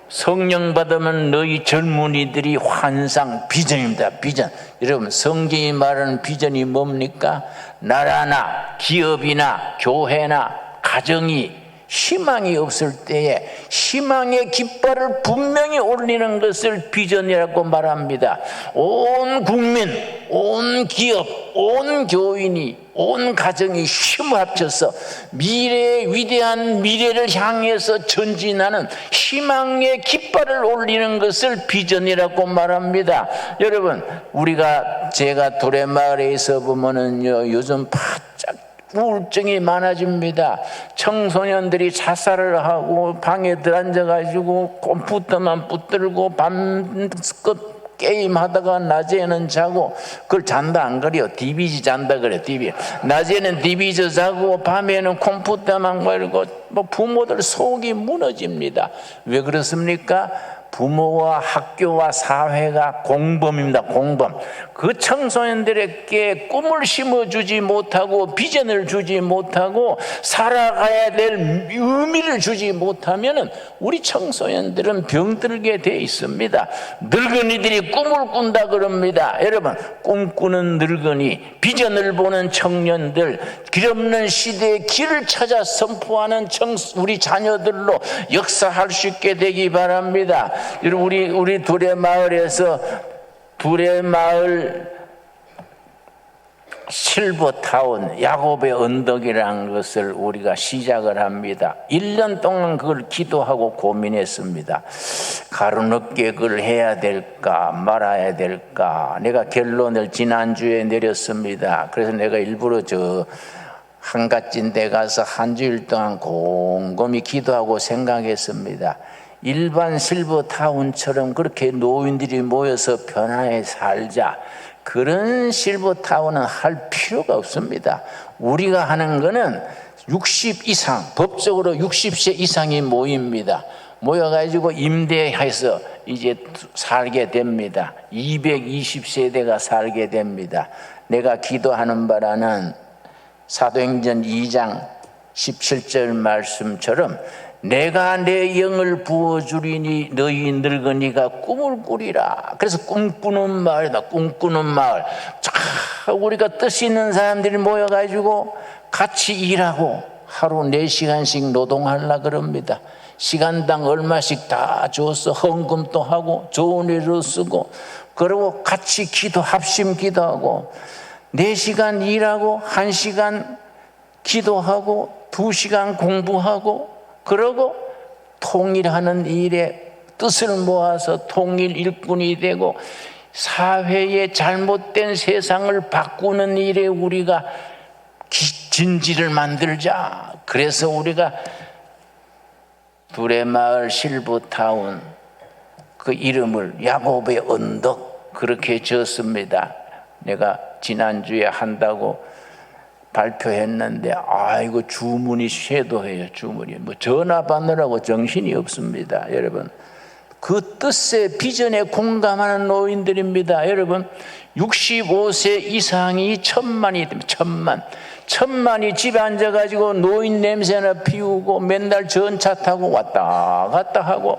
성령 받으면 너희 젊은이들이 환상, 비전입니다. 비전. 여러분, 성경이 말하는 비전이 뭡니까? 나라나 기업이나 교회나 가정이 희망이 없을 때에 희망의 깃발을 분명히 올리는 것을 비전이라고 말합니다. 온 국민, 온 기업, 온 교인이, 온 가정이 힘을 합쳐서 미래의 위대한 미래를 향해서 전진하는 희망의 깃발을 올리는 것을 비전이라고 말합니다. 여러분, 제가 도래마을에 있어 보면은요, 요즘 바짝 우울증이 많아집니다. 청소년들이 자살을 하고 방에 들어앉아가지고 컴퓨터만 붙들고 밤끝 게임하다가 낮에는 자고, 그걸 잔다 안 그래요? DB지 잔다 그래. DB. 낮에는 DB지 자고 밤에는 컴퓨터만 걸고, 부모들 속이 무너집니다. 왜 그렇습니까? 부모와 학교와 사회가 공범입니다. 공범. 그 청소년들에게 꿈을 심어주지 못하고 비전을 주지 못하고 살아가야 될 의미를 주지 못하면 우리 청소년들은 병들게 돼 있습니다. 늙은이들이 꿈을 꾼다 그럽니다. 여러분, 꿈꾸는 늙은이, 비전을 보는 청년들, 길 없는 시대의 길을 찾아 선포하는 우리 자녀들로 역사할 수 있게 되기 바랍니다. 우리 두레마을에서 두레마을 실버타운 야곱의 언덕이라는 것을 우리가 시작을 합니다. 1년 동안 그걸 기도하고 고민했습니다. 가로늦게 그걸 해야 될까 말아야 될까. 내가 결론을 지난주에 내렸습니다. 그래서 내가 일부러 한갓진 데 가서 한 주일 동안 곰곰이 기도하고 생각했습니다. 일반 실버타운처럼 그렇게 노인들이 모여서 편하게 살자, 그런 실버타운은 할 필요가 없습니다. 우리가 하는 거는 60 이상, 법적으로 60세 이상이 모입니다. 모여가지고 임대해서 이제 살게 됩니다. 220세대가 살게 됩니다. 내가 기도하는 바라는 사도행전 2장 17절 말씀처럼 내가 내 영을 부어주리니 너희 늙은이가 꿈을 꾸리라. 그래서 꿈꾸는 마을이다. 꿈꾸는 마을. 우리가 뜻 있는 사람들이 모여가지고 같이 일하고 하루 4시간씩 노동하려 그럽니다. 시간당 얼마씩 다 줘서 헌금도 하고 좋은 일로 쓰고, 그리고 같이 합심 기도하고 4시간 일하고 1시간 기도하고 2시간 공부하고, 그러고 통일하는 일에 뜻을 모아서 통일 일꾼이 되고 사회의 잘못된 세상을 바꾸는 일에 우리가 진지를 만들자. 그래서 우리가 두레마을 실버타운 그 이름을 야곱의 언덕 그렇게 지었습니다. 내가 지난주에 한다고 발표했는데 이거 주문이 쇄도해요. 주문이 전화 받느라고 정신이 없습니다. 여러분, 그 뜻에 비전에 공감하는 노인들입니다. 여러분, 65세 이상이 1000만이 됩니다. 1000만이 집에 앉아가지고 노인 냄새나 피우고 맨날 전차 타고 왔다 갔다 하고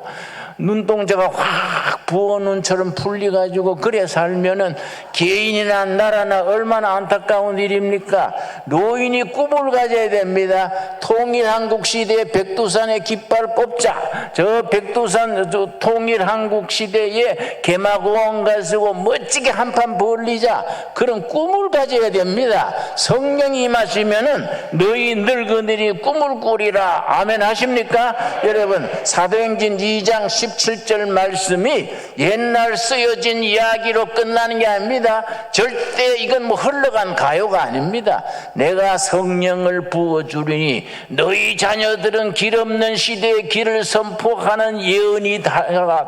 눈동자가 확 부어눈처럼 풀려가지고 그래 살면은 개인이나 나라나 얼마나 안타까운 일입니까? 노인이 꿈을 가져야 됩니다. 통일한국 시대에 백두산의 깃발 뽑자. 저 백두산 저 통일한국 시대에 개마고원 가지고 멋지게 한판 벌리자. 그런 꿈을 가져야 됩니다. 성령이 임하시면은 너희 늙은이들이 꿈을 꾸리라. 아멘 하십니까? 여러분, 사도행전 2장 17절 말씀이 옛날 쓰여진 이야기로 끝나는 게 아닙니다. 절대 이건 뭐 흘러간 가요가 아닙니다. 내가 성령을 부어주리니 너희 자녀들은 길 없는 시대에 길을 선포하는 예언이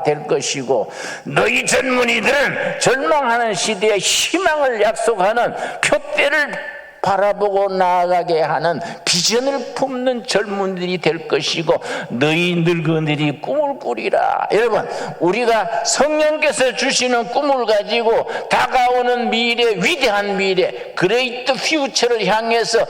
될 것이고, 너희 젊은이들은 절망하는 시대에 희망을 약속하는 표대를 바라보고 나아가게 하는 비전을 품는 젊은이들이 될 것이고, 너희 늙은이들이 꿈을 꾸리라. 여러분, 우리가 성령께서 주시는 꿈을 가지고 다가오는 미래, 위대한 미래, 그레이트 퓨처를 향해서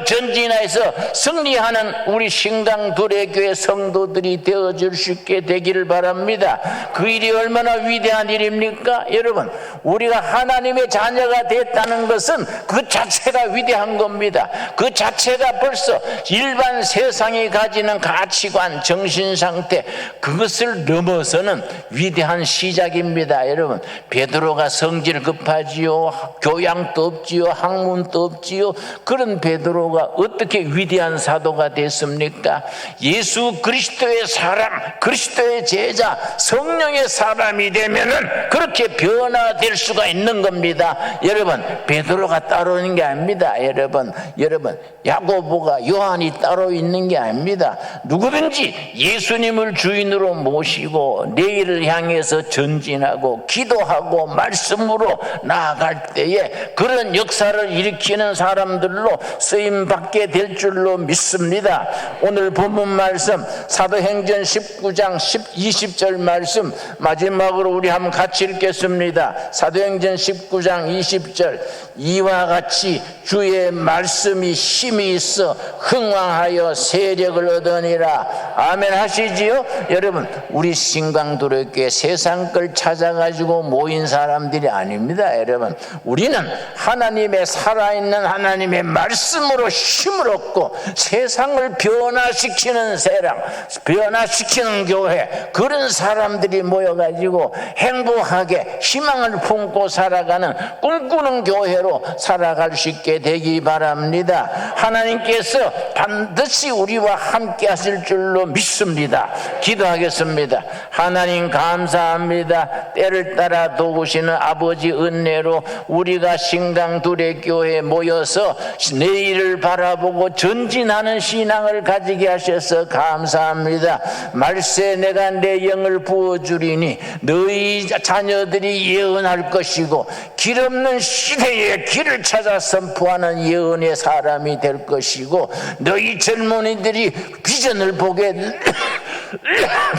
전진해서 승리하는 우리 신강두레교회 성도들이 되어줄 수 있게 되기를 바랍니다. 그 일이 얼마나 위대한 일입니까? 여러분, 우리가 하나님의 자녀가 됐다는 것은 그 자체가 위대한 겁니다. 그 자체가 벌써 일반 세상이 가지는 가치관, 정신상태, 그것을 넘어서는 위대한 시작입니다. 여러분, 베드로가 성질 급하지요, 교양도 없지요, 학문도 없지요. 그런 베드로가 어떻게 위대한 사도가 됐습니까? 예수 그리스도의 사람, 그리스도의 제자, 성령의 사람이 되면은 그렇게 변화될 수가 있는 겁니다. 여러분, 베드로가 따로 있는 게 아닙니다. 여러분, 야고보가, 요한이 따로 있는 게 아닙니다. 누구든지 예수님을 주인으로 모시고 내일을 향해서 전진하고 기도하고 말씀으로 나아갈 때에 그런 역사를 일으키는 사람들로 쓰임받게 될 줄로 믿습니다. 오늘 본문 말씀 사도행전 19장 20절 말씀 마지막으로 우리 한번 같이 읽겠습니다. 사도행전 19장 20절, 이와 같이 주의 말씀이 힘이 있어 흥왕하여 세력을 얻으니라. 아멘 하시지요? 여러분, 우리 신강두레교회 세상 걸 찾아가지고 모인 사람들이 아닙니다. 여러분, 우리는 하나님의 살아있는 하나님의 말씀으로 힘을 얻고 세상을 변화시키는 세상, 변화시키는 교회, 그런 사람들이 모여가지고 행복하게 희망을 품고 살아가는 꿈꾸는 교회로 살아갈 수 있게 되기 바랍니다. 하나님께서 반드시 우리와 함께 하실 줄로 믿습니다. 기도하겠습니다. 하나님 감사합니다. 때를 따라 도우시는 아버지 은혜로 우리가 신강두레교회에 모여서 내일을 바라보고 전진하는 신앙을 가지게 하셔서 감사합니다. 말세 내가 내 영을 부어주리니 너희 자녀들이 예언할 것이고 길 없는 시대에 길을 찾아 선포하는 예언의 사람이 될 것이고, 너희 젊은이들이 비전을 보게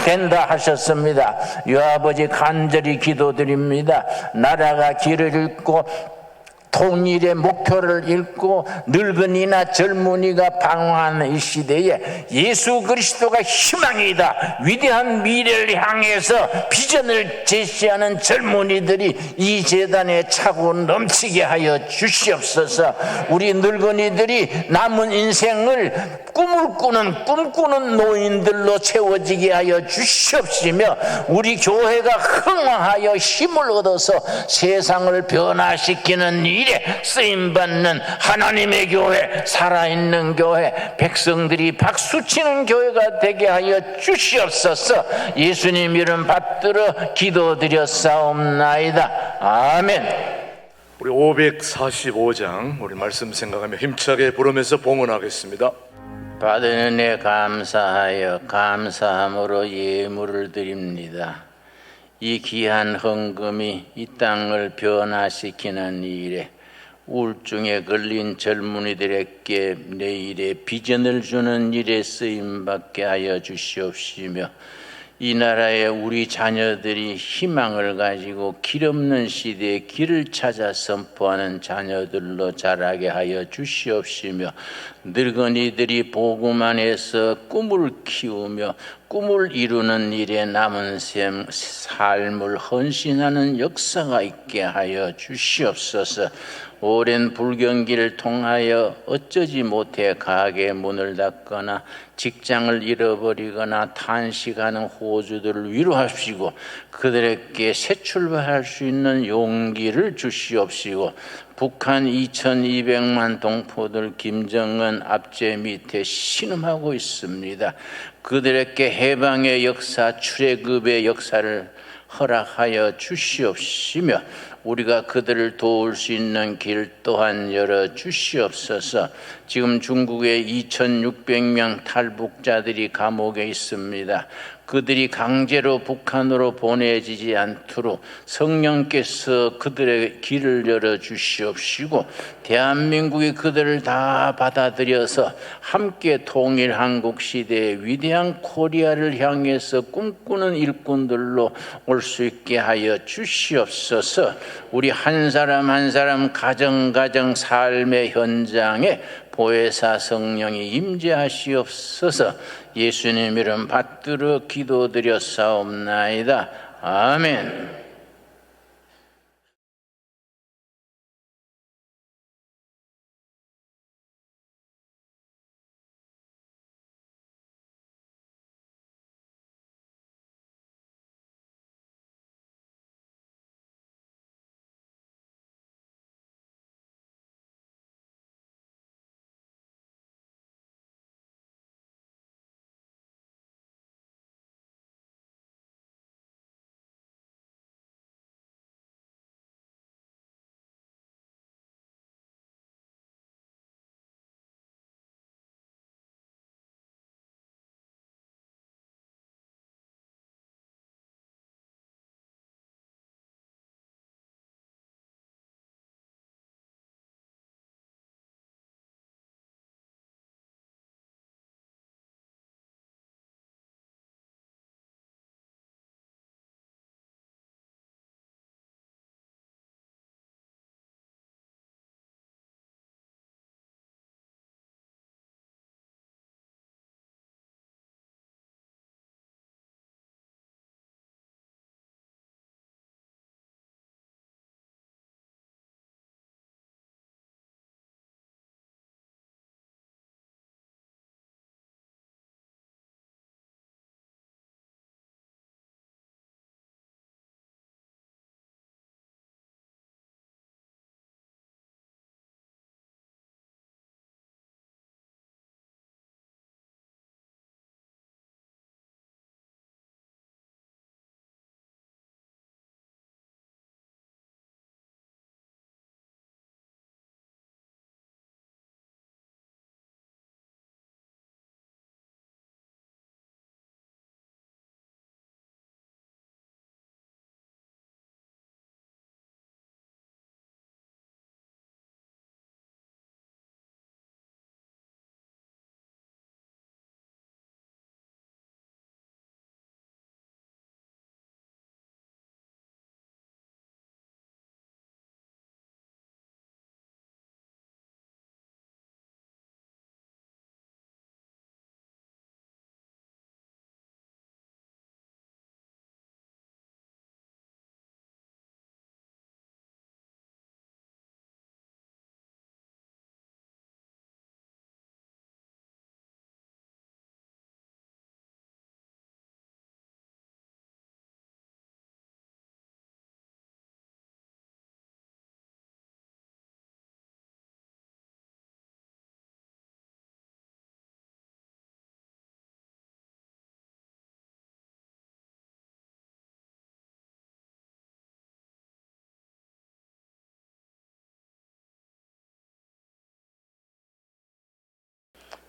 된다 하셨습니다. 여 아버지, 간절히 기도드립니다. 나라가 길을 잃고 통일의 목표를 잃고 늙은이나 젊은이가 방황하는 이 시대에 예수 그리스도가 희망이다, 위대한 미래를 향해서 비전을 제시하는 젊은이들이 이 재단에 차고 넘치게 하여 주시옵소서. 우리 늙은이들이 남은 인생을 꿈꾸는 노인들로 채워지게 하여 주시옵시며, 우리 교회가 흥왕하여 힘을 얻어서 세상을 변화시키는 일에 쓰임받는 하나님의 교회, 살아있는 교회, 백성들이 박수치는 교회가 되게 하여 주시옵소서. 예수님 이름 받들어 기도드렸사옵나이다. 아멘. 우리 545장 우리 말씀 생각하며 힘차게 부르면서 봉헌하겠습니다. 받은 은혜 감사하여 감사함으로 예물을 드립니다. 이 귀한 헌금이 이 땅을 변화시키는 일에 우울증에 걸린 젊은이들에게 내일의 비전을 주는 일에 쓰임받게 하여 주시옵시며, 이 나라에 우리 자녀들이 희망을 가지고 길 없는 시대에 길을 찾아 선포하는 자녀들로 자라게 하여 주시옵시며, 늙은이들이 복음 안에서 꿈을 키우며 꿈을 이루는 일에 남은 삶을 헌신하는 역사가 있게 하여 주시옵소서. 오랜 불경기를 통하여 어쩌지 못해 가게 문을 닫거나 직장을 잃어버리거나 탄식하는 호주들을 위로하시고 그들에게 새 출발할 수 있는 용기를 주시옵시고, 북한 2200만 동포들 김정은 압제 밑에 신음하고 있습니다. 그들에게 해방의 역사, 출애굽의 역사를 허락하여 주시옵시며, 우리가 그들을 도울 수 있는 길 또한 열어 주시옵소서. 지금 중국에 2600명 탈북자들이 감옥에 있습니다. 그들이 강제로 북한으로 보내지지 않도록 성령께서 그들의 길을 열어 주시옵시고, 대한민국이 그들을 다 받아들여서 함께 통일 한국 시대의 위대한 코리아를 향해서 꿈꾸는 일꾼들로 올 수 있게 하여 주시옵소서. 우리 한 사람 한 사람 가정 삶의 현장에 보혜사 성령이 임재하시옵소서. 예수님 이름 받들어 기도드렸사옵나이다. 아멘.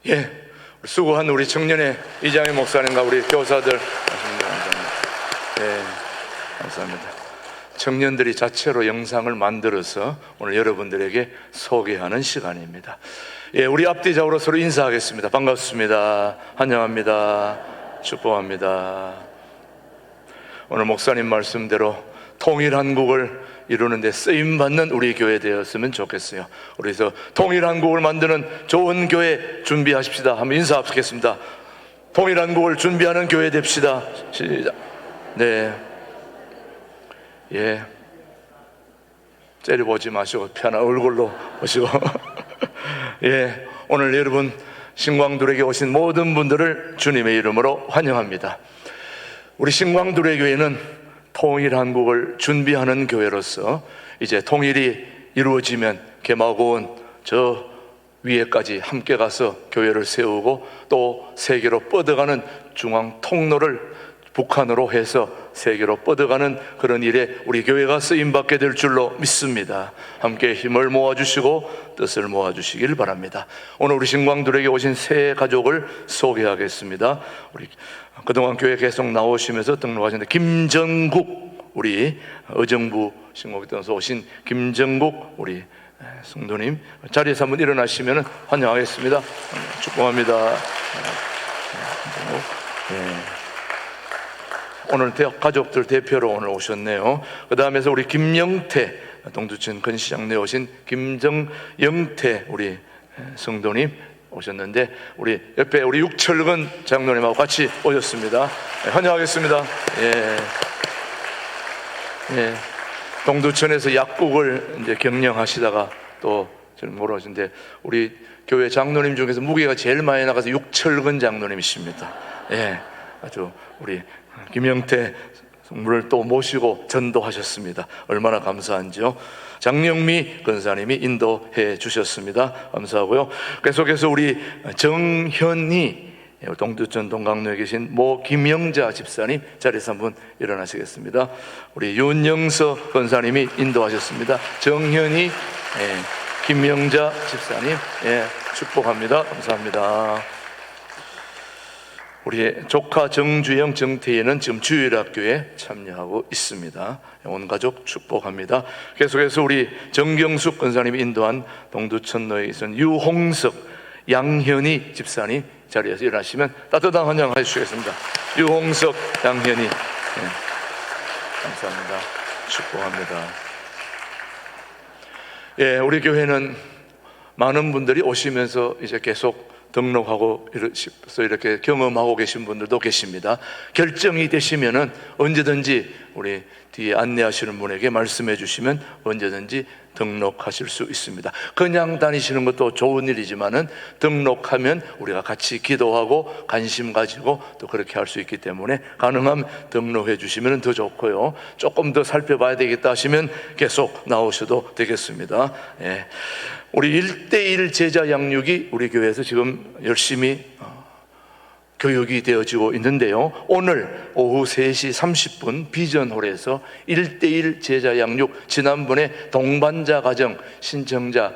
예, 수고한 우리 청년의 이장희 목사님과 우리 교사들, 예, 감사합니다. 청년들이 자체로 영상을 만들어서 오늘 여러분들에게 소개하는 시간입니다. 예, 우리 앞뒤적으로 서로 인사하겠습니다. 반갑습니다. 환영합니다. 축복합니다. 오늘 목사님 말씀대로 통일한국을 이루는 데 쓰임받는 우리 교회 되었으면 좋겠어요. 그래서 통일한국을 만드는 좋은 교회 준비하십시다. 한번 인사하겠습니다. 통일한국을 준비하는 교회 됩시다. 시작. 네. 예. 째려보지 마시고 편한 얼굴로 오시고 예. 오늘 여러분 신광두레교회 오신 모든 분들을 주님의 이름으로 환영합니다. 우리 신광두레 교회는 통일한국을 준비하는 교회로서 이제 통일이 이루어지면 개마고원 저 위에까지 함께 가서 교회를 세우고 또 세계로 뻗어가는 중앙 통로를 북한으로 해서 세계로 뻗어가는 그런 일에 우리 교회가 쓰임받게 될 줄로 믿습니다. 함께 힘을 모아주시고 뜻을 모아주시길 바랍니다. 오늘 우리 신광두레교회 오신 새 가족을 소개하겠습니다. 우리 그동안 교회 계속 나오시면서 등록하셨는데 김정국 우리 의정부 신곡에서 오신 김정국 우리 성도님 자리에서 한번 일어나시면 환영하겠습니다. 축복합니다. 오늘 가족들 대표로 오늘 오셨네요. 그 다음에서 우리 김영태 동두천 근시장로에 오신 김정영태 우리 성도님 오셨는데 우리 옆에 우리 육철근 장로님하고 같이 오셨습니다. 환영하겠습니다. 예. 동두천에서 약국을 이제 경영하시다가 또 저는 모르시는데 우리 교회 장로님 중에서 무게가 제일 많이 나가서 육철근 장로님이십니다. 예, 아주 우리 김영태 성물을 또 모시고 전도하셨습니다. 얼마나 감사한지요. 장영미 권사님이 인도해 주셨습니다. 감사하고요. 계속해서 우리 정현희 동두천 동강로에 계신 모 김영자 집사님 자리에서 한번 일어나시겠습니다. 우리 윤영서 권사님이 인도하셨습니다. 정현희 김영자 집사님 축복합니다. 감사합니다. 우리 조카 정주영, 정태희는 지금 주일학교에 참여하고 있습니다. 온 가족 축복합니다. 계속해서 우리 정경숙 권사님이 인도한 동두천로에 있는 유홍석, 양현희 집사님 자리에서 일어나시면 따뜻한 환영해 주시겠습니다. 유홍석, 양현희 감사합니다. 축복합니다. 예, 우리 교회는 많은 분들이 오시면서 이제 계속 등록하고 이렇게 경험하고 계신 분들도 계십니다. 결정이 되시면은 언제든지 우리 뒤에 안내하시는 분에게 말씀해 주시면 언제든지 등록하실 수 있습니다. 그냥 다니시는 것도 좋은 일이지만은 등록하면 우리가 같이 기도하고 관심 가지고 또 그렇게 할 수 있기 때문에 가능하면 등록해 주시면 더 좋고요. 조금 더 살펴봐야 되겠다 하시면 계속 나오셔도 되겠습니다. 예. 우리 1:1 제자 양육이 우리 교회에서 지금 열심히 교육이 되어지고 있는데요. 오늘 오후 3시 30분 비전홀에서 1:1 제자 양육, 지난번에 동반자 가정 신청자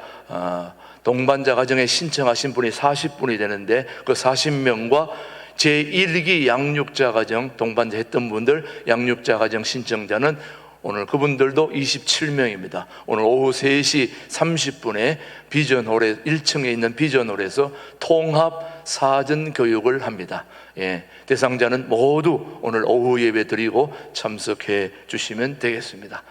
동반자 가정에 신청하신 분이 40분이 되는데 그 40명과 제1기 양육자 가정 동반자 했던 분들 양육자 가정 신청자는 오늘 그분들도 27명입니다. 오늘 오후 3시 30분에 비전홀에 1층에 있는 비전홀에서 통합 사전 교육을 합니다. 예, 대상자는 모두 오늘 오후 예배 드리고 참석해 주시면 되겠습니다.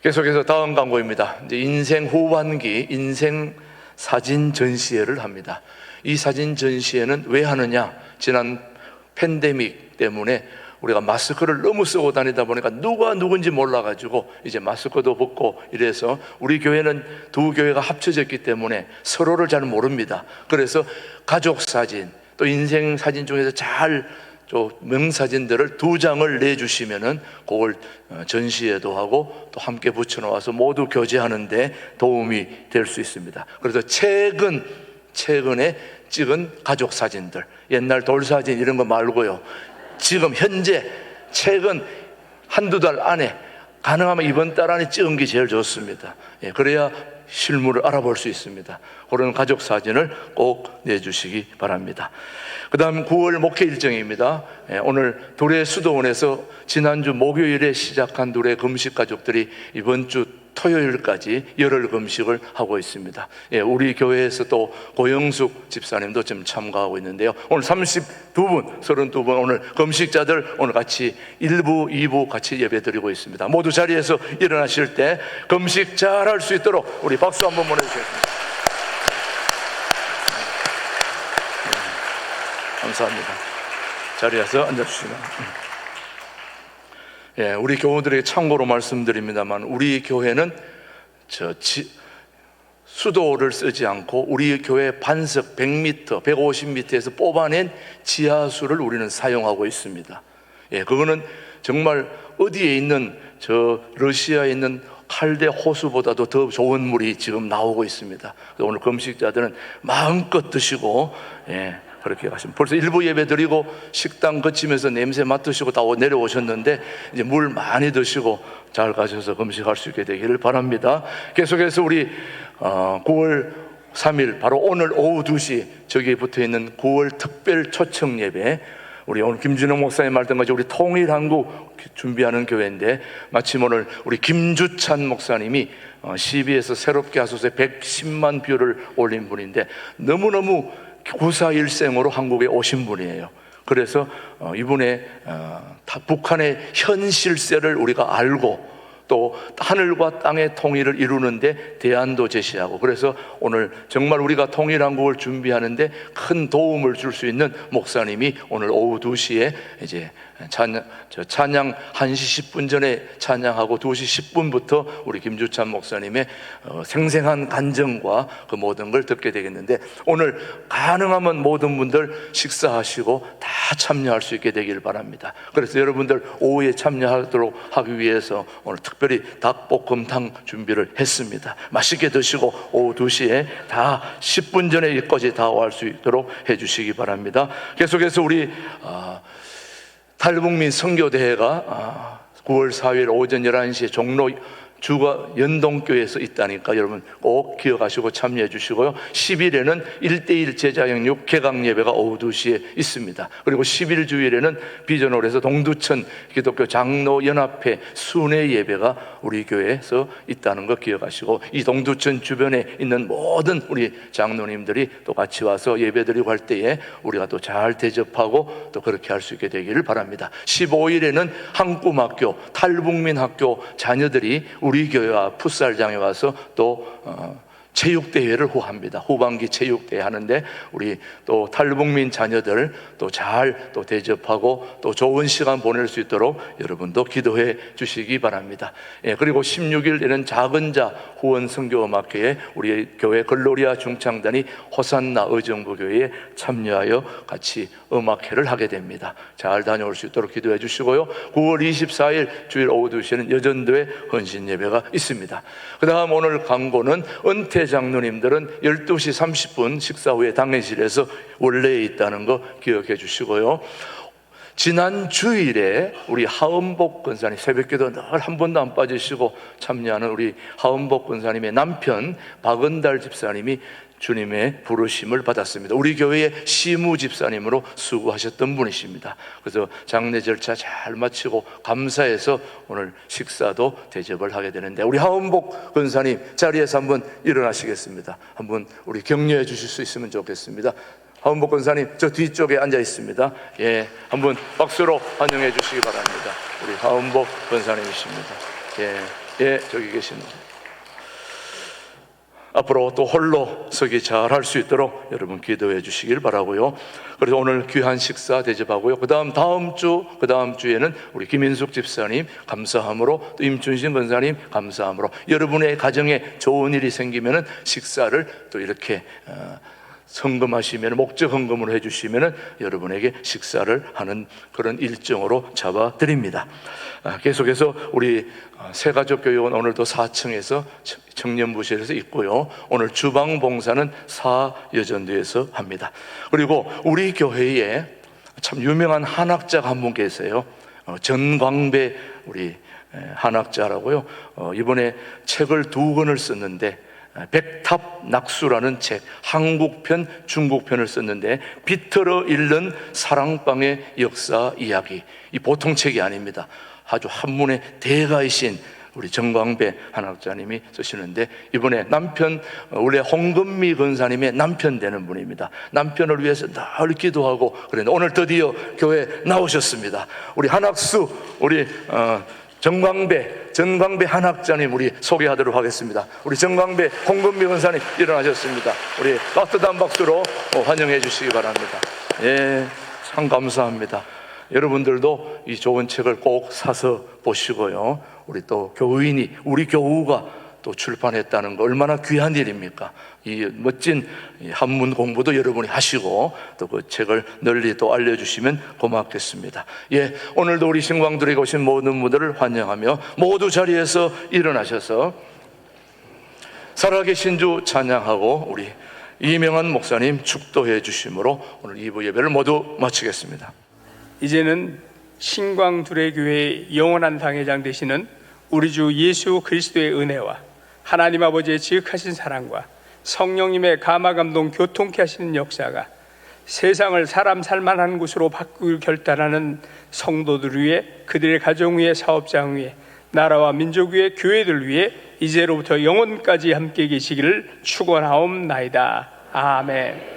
계속해서 다음 광고입니다. 이제 인생 후반기 인생 사진 전시회를 합니다. 이 사진 전시회는 왜 하느냐? 지난 팬데믹 때문에 우리가 마스크를 너무 쓰고 다니다 보니까 누가 누군지 몰라가지고 이제 마스크도 벗고 이래서 우리 교회는 두 교회가 합쳐졌기 때문에 서로를 잘 모릅니다. 그래서 가족 사진 또 인생 사진 중에서 잘 명사진들을 2장을 내주시면은 그걸 전시회도 하고 또 함께 붙여놓아서 모두 교제하는데 도움이 될 수 있습니다. 그래서 최근에 찍은 가족 사진들, 옛날 돌사진 이런 거 말고요, 지금 현재 최근 한두 달 안에 가능하면 이번 달 안에 찍은 게 제일 좋습니다. 예, 그래야 실물을 알아볼 수 있습니다. 그런 가족 사진을 꼭 내주시기 바랍니다. 그 다음 9월 목회 일정입니다. 예, 오늘 두레 수도원에서 지난주 목요일에 시작한 두레 금식 가족들이 이번 주 토요일까지 열흘 금식을 하고 있습니다. 예, 우리 교회에서 또 고영숙 집사님도 지금 참가하고 있는데요. 오늘 32분, 32분 오늘 금식자들 오늘 같이 1부, 2부 같이 예배 드리고 있습니다. 모두 자리에서 일어나실 때 금식 잘 할 수 있도록 우리 박수 한번 보내주시겠습니다. 감사합니다. 자리에서 앉아주시면. 예, 우리 교우들에게 참고로 말씀드립니다만 우리 교회는 수도를 쓰지 않고 우리 교회 반석 100m, 150m에서 뽑아낸 지하수를 우리는 사용하고 있습니다. 예, 그거는 정말 어디에 있는 러시아에 있는 칼대 호수보다도 더 좋은 물이 지금 나오고 있습니다. 그래서 오늘 금식자들은 마음껏 드시고, 예, 그렇게 가시면 벌써 일부 예배 드리고 식당 거치면서 냄새 맡으시고 다 내려오셨는데 이제 물 많이 드시고 잘 가셔서 금식할 수 있게 되기를 바랍니다. 계속해서 우리 9월 3일 바로 오늘 오후 2시 저기에 붙어있는 9월 특별 초청 예배, 우리 오늘 김준영 목사님 말씀까지 우리 통일한국 준비하는 교회인데 마침 오늘 우리 김주찬 목사님이 CBS 새롭게 하소서에 110만 뷰를 올린 분인데 너무너무 구사일생으로 한국에 오신 분이에요. 그래서 이분의 북한의 현실세를 우리가 알고 또 하늘과 땅의 통일을 이루는데 대안도 제시하고, 그래서 오늘 정말 우리가 통일한국을 준비하는데 큰 도움을 줄 수 있는 목사님이 오늘 오후 2시에 이제 찬양 1시 10분 전에 찬양하고 2시 10분부터 우리 김주찬 목사님의 생생한 간증과 그 모든 걸 듣게 되겠는데, 오늘 가능하면 모든 분들 식사하시고 다 참여할 수 있게 되길 바랍니다. 그래서 여러분들 오후에 참여하도록 하기 위해서 오늘 특별히 닭볶음탕 준비를 했습니다. 맛있게 드시고 오후 2시에 다 10분 전에 여기까지 다 올 수 있도록 해주시기 바랍니다. 계속해서 우리 탈북민 선교대회가 9월 4일 오전 11시에 종로 주가 연동교회에서 있다니까 여러분 꼭 기억하시고 참여해 주시고요. 10일에는 1:1 제자영육 개강 예배가 오후 2시에 있습니다. 그리고 10일 주일에는 비전홀에서 동두천 기독교 장로연합회 순회 예배가 우리 교회에서 있다는 거 기억하시고, 이 동두천 주변에 있는 모든 우리 장로님들이 또 같이 와서 예배드리고 할 때에 우리가 또 잘 대접하고 또 그렇게 할 수 있게 되기를 바랍니다. 15일에는 한꿈학교 탈북민 학교 자녀들이 우리 교회와 풋살장에 와서 또 체육대회를 호합니다. 후반기 체육대회 하는데 우리 또 탈북민 자녀들 또 잘 또 대접하고 또 좋은 시간 보낼 수 있도록 여러분도 기도해 주시기 바랍니다. 예, 그리고 16일에는 작은 자 후원 선교음악회에 우리 교회 글로리아 중창단이 호산나 의정부교회에 참여하여 같이 음악회를 하게 됩니다. 잘 다녀올 수 있도록 기도해 주시고요. 9월 24일 주일 오후 2시에는 여전도회 헌신 예배가 있습니다. 그 다음 오늘 광고는 은퇴 장로님들은 12시 30분 식사 후에 당회실에서 원래에 있다는 거 기억해 주시고요. 지난 주일에 우리 하은복 권사님 새벽기도 늘 한 번도 안 빠지시고 참여하는 우리 하은복 권사님의 남편 박은달 집사님이 주님의 부르심을 받았습니다. 우리 교회의 시무 집사님으로 수고하셨던 분이십니다. 그래서 장례 절차 잘 마치고 감사해서 오늘 식사도 대접을 하게 되는데, 우리 하은복 권사님 자리에서 한번 일어나시겠습니다. 한번 우리 격려해 주실 수 있으면 좋겠습니다. 하은복 권사님 저 뒤쪽에 앉아 있습니다. 예, 한번 박수로 환영해 주시기 바랍니다. 우리 하은복 권사님이십니다. 예, 저기 계십니다. 앞으로 또 홀로 서기 잘 할 수 있도록 여러분 기도해 주시길 바라고요. 그래서 오늘 귀한 식사 대접하고요. 그 다음 주에는 우리 김인숙 집사님 감사함으로, 또 임춘신 권사님 감사함으로, 여러분의 가정에 좋은 일이 생기면은 식사를 또 이렇게 헌금하시면, 목적 헌금으로 해주시면 여러분에게 식사를 하는 그런 일정으로 잡아드립니다. 계속해서 우리 새가족교육은 오늘도 4층에서 청년부실에서 있고요. 오늘 주방봉사는 사여전도에서 합니다. 그리고 우리 교회에 참 유명한 한학자가 한 분 계세요. 전광배 우리 한학자라고요. 이번에 책을 2권을 썼는데 백탑낙수라는 책, 한국편, 중국편을 썼는데 비틀어 읽는 사랑방의 역사 이야기, 이 보통 책이 아닙니다. 아주 한문의 대가이신 우리 정광배 한학자님이 쓰시는데, 이번에 남편, 우리 홍금미 권사님의 남편 되는 분입니다. 남편을 위해서 늘 기도하고 그랬는데 오늘 드디어 교회에 나오셨습니다. 우리 한학수, 우리 정광배 한학자님 우리 소개하도록 하겠습니다. 우리 정광배 홍금미 권사님 일어나셨습니다. 우리 따뜻한 박수로 환영해 주시기 바랍니다. 예, 참 감사합니다. 여러분들도 이 좋은 책을 꼭 사서 보시고요. 우리 또 교우인이, 우리 교우가 또 출판했다는 거 얼마나 귀한 일입니까? 이 멋진 한문 공부도 여러분이 하시고 또 그 책을 널리 또 알려주시면 고맙겠습니다. 예, 오늘도 우리 신광들에게 오신 모든 분들을 환영하며 모두 자리에서 일어나셔서 살아계신 주 찬양하고 우리 이명환 목사님 축도해 주심으로 오늘 2부 예배를 모두 마치겠습니다. 이제는 신광두레교회의 영원한 당회장 되시는 우리 주 예수 그리스도의 은혜와 하나님 아버지의 지극하신 사랑과 성령님의 감화감동 교통케 하시는 역사가 세상을 사람 살만한 곳으로 바꾸길 결단하는 성도들 위해, 그들의 가정 위에, 사업장 위에, 나라와 민족 위에, 교회들 위해 이제로부터 영원까지 함께 계시기를 축원하옵나이다. 아멘.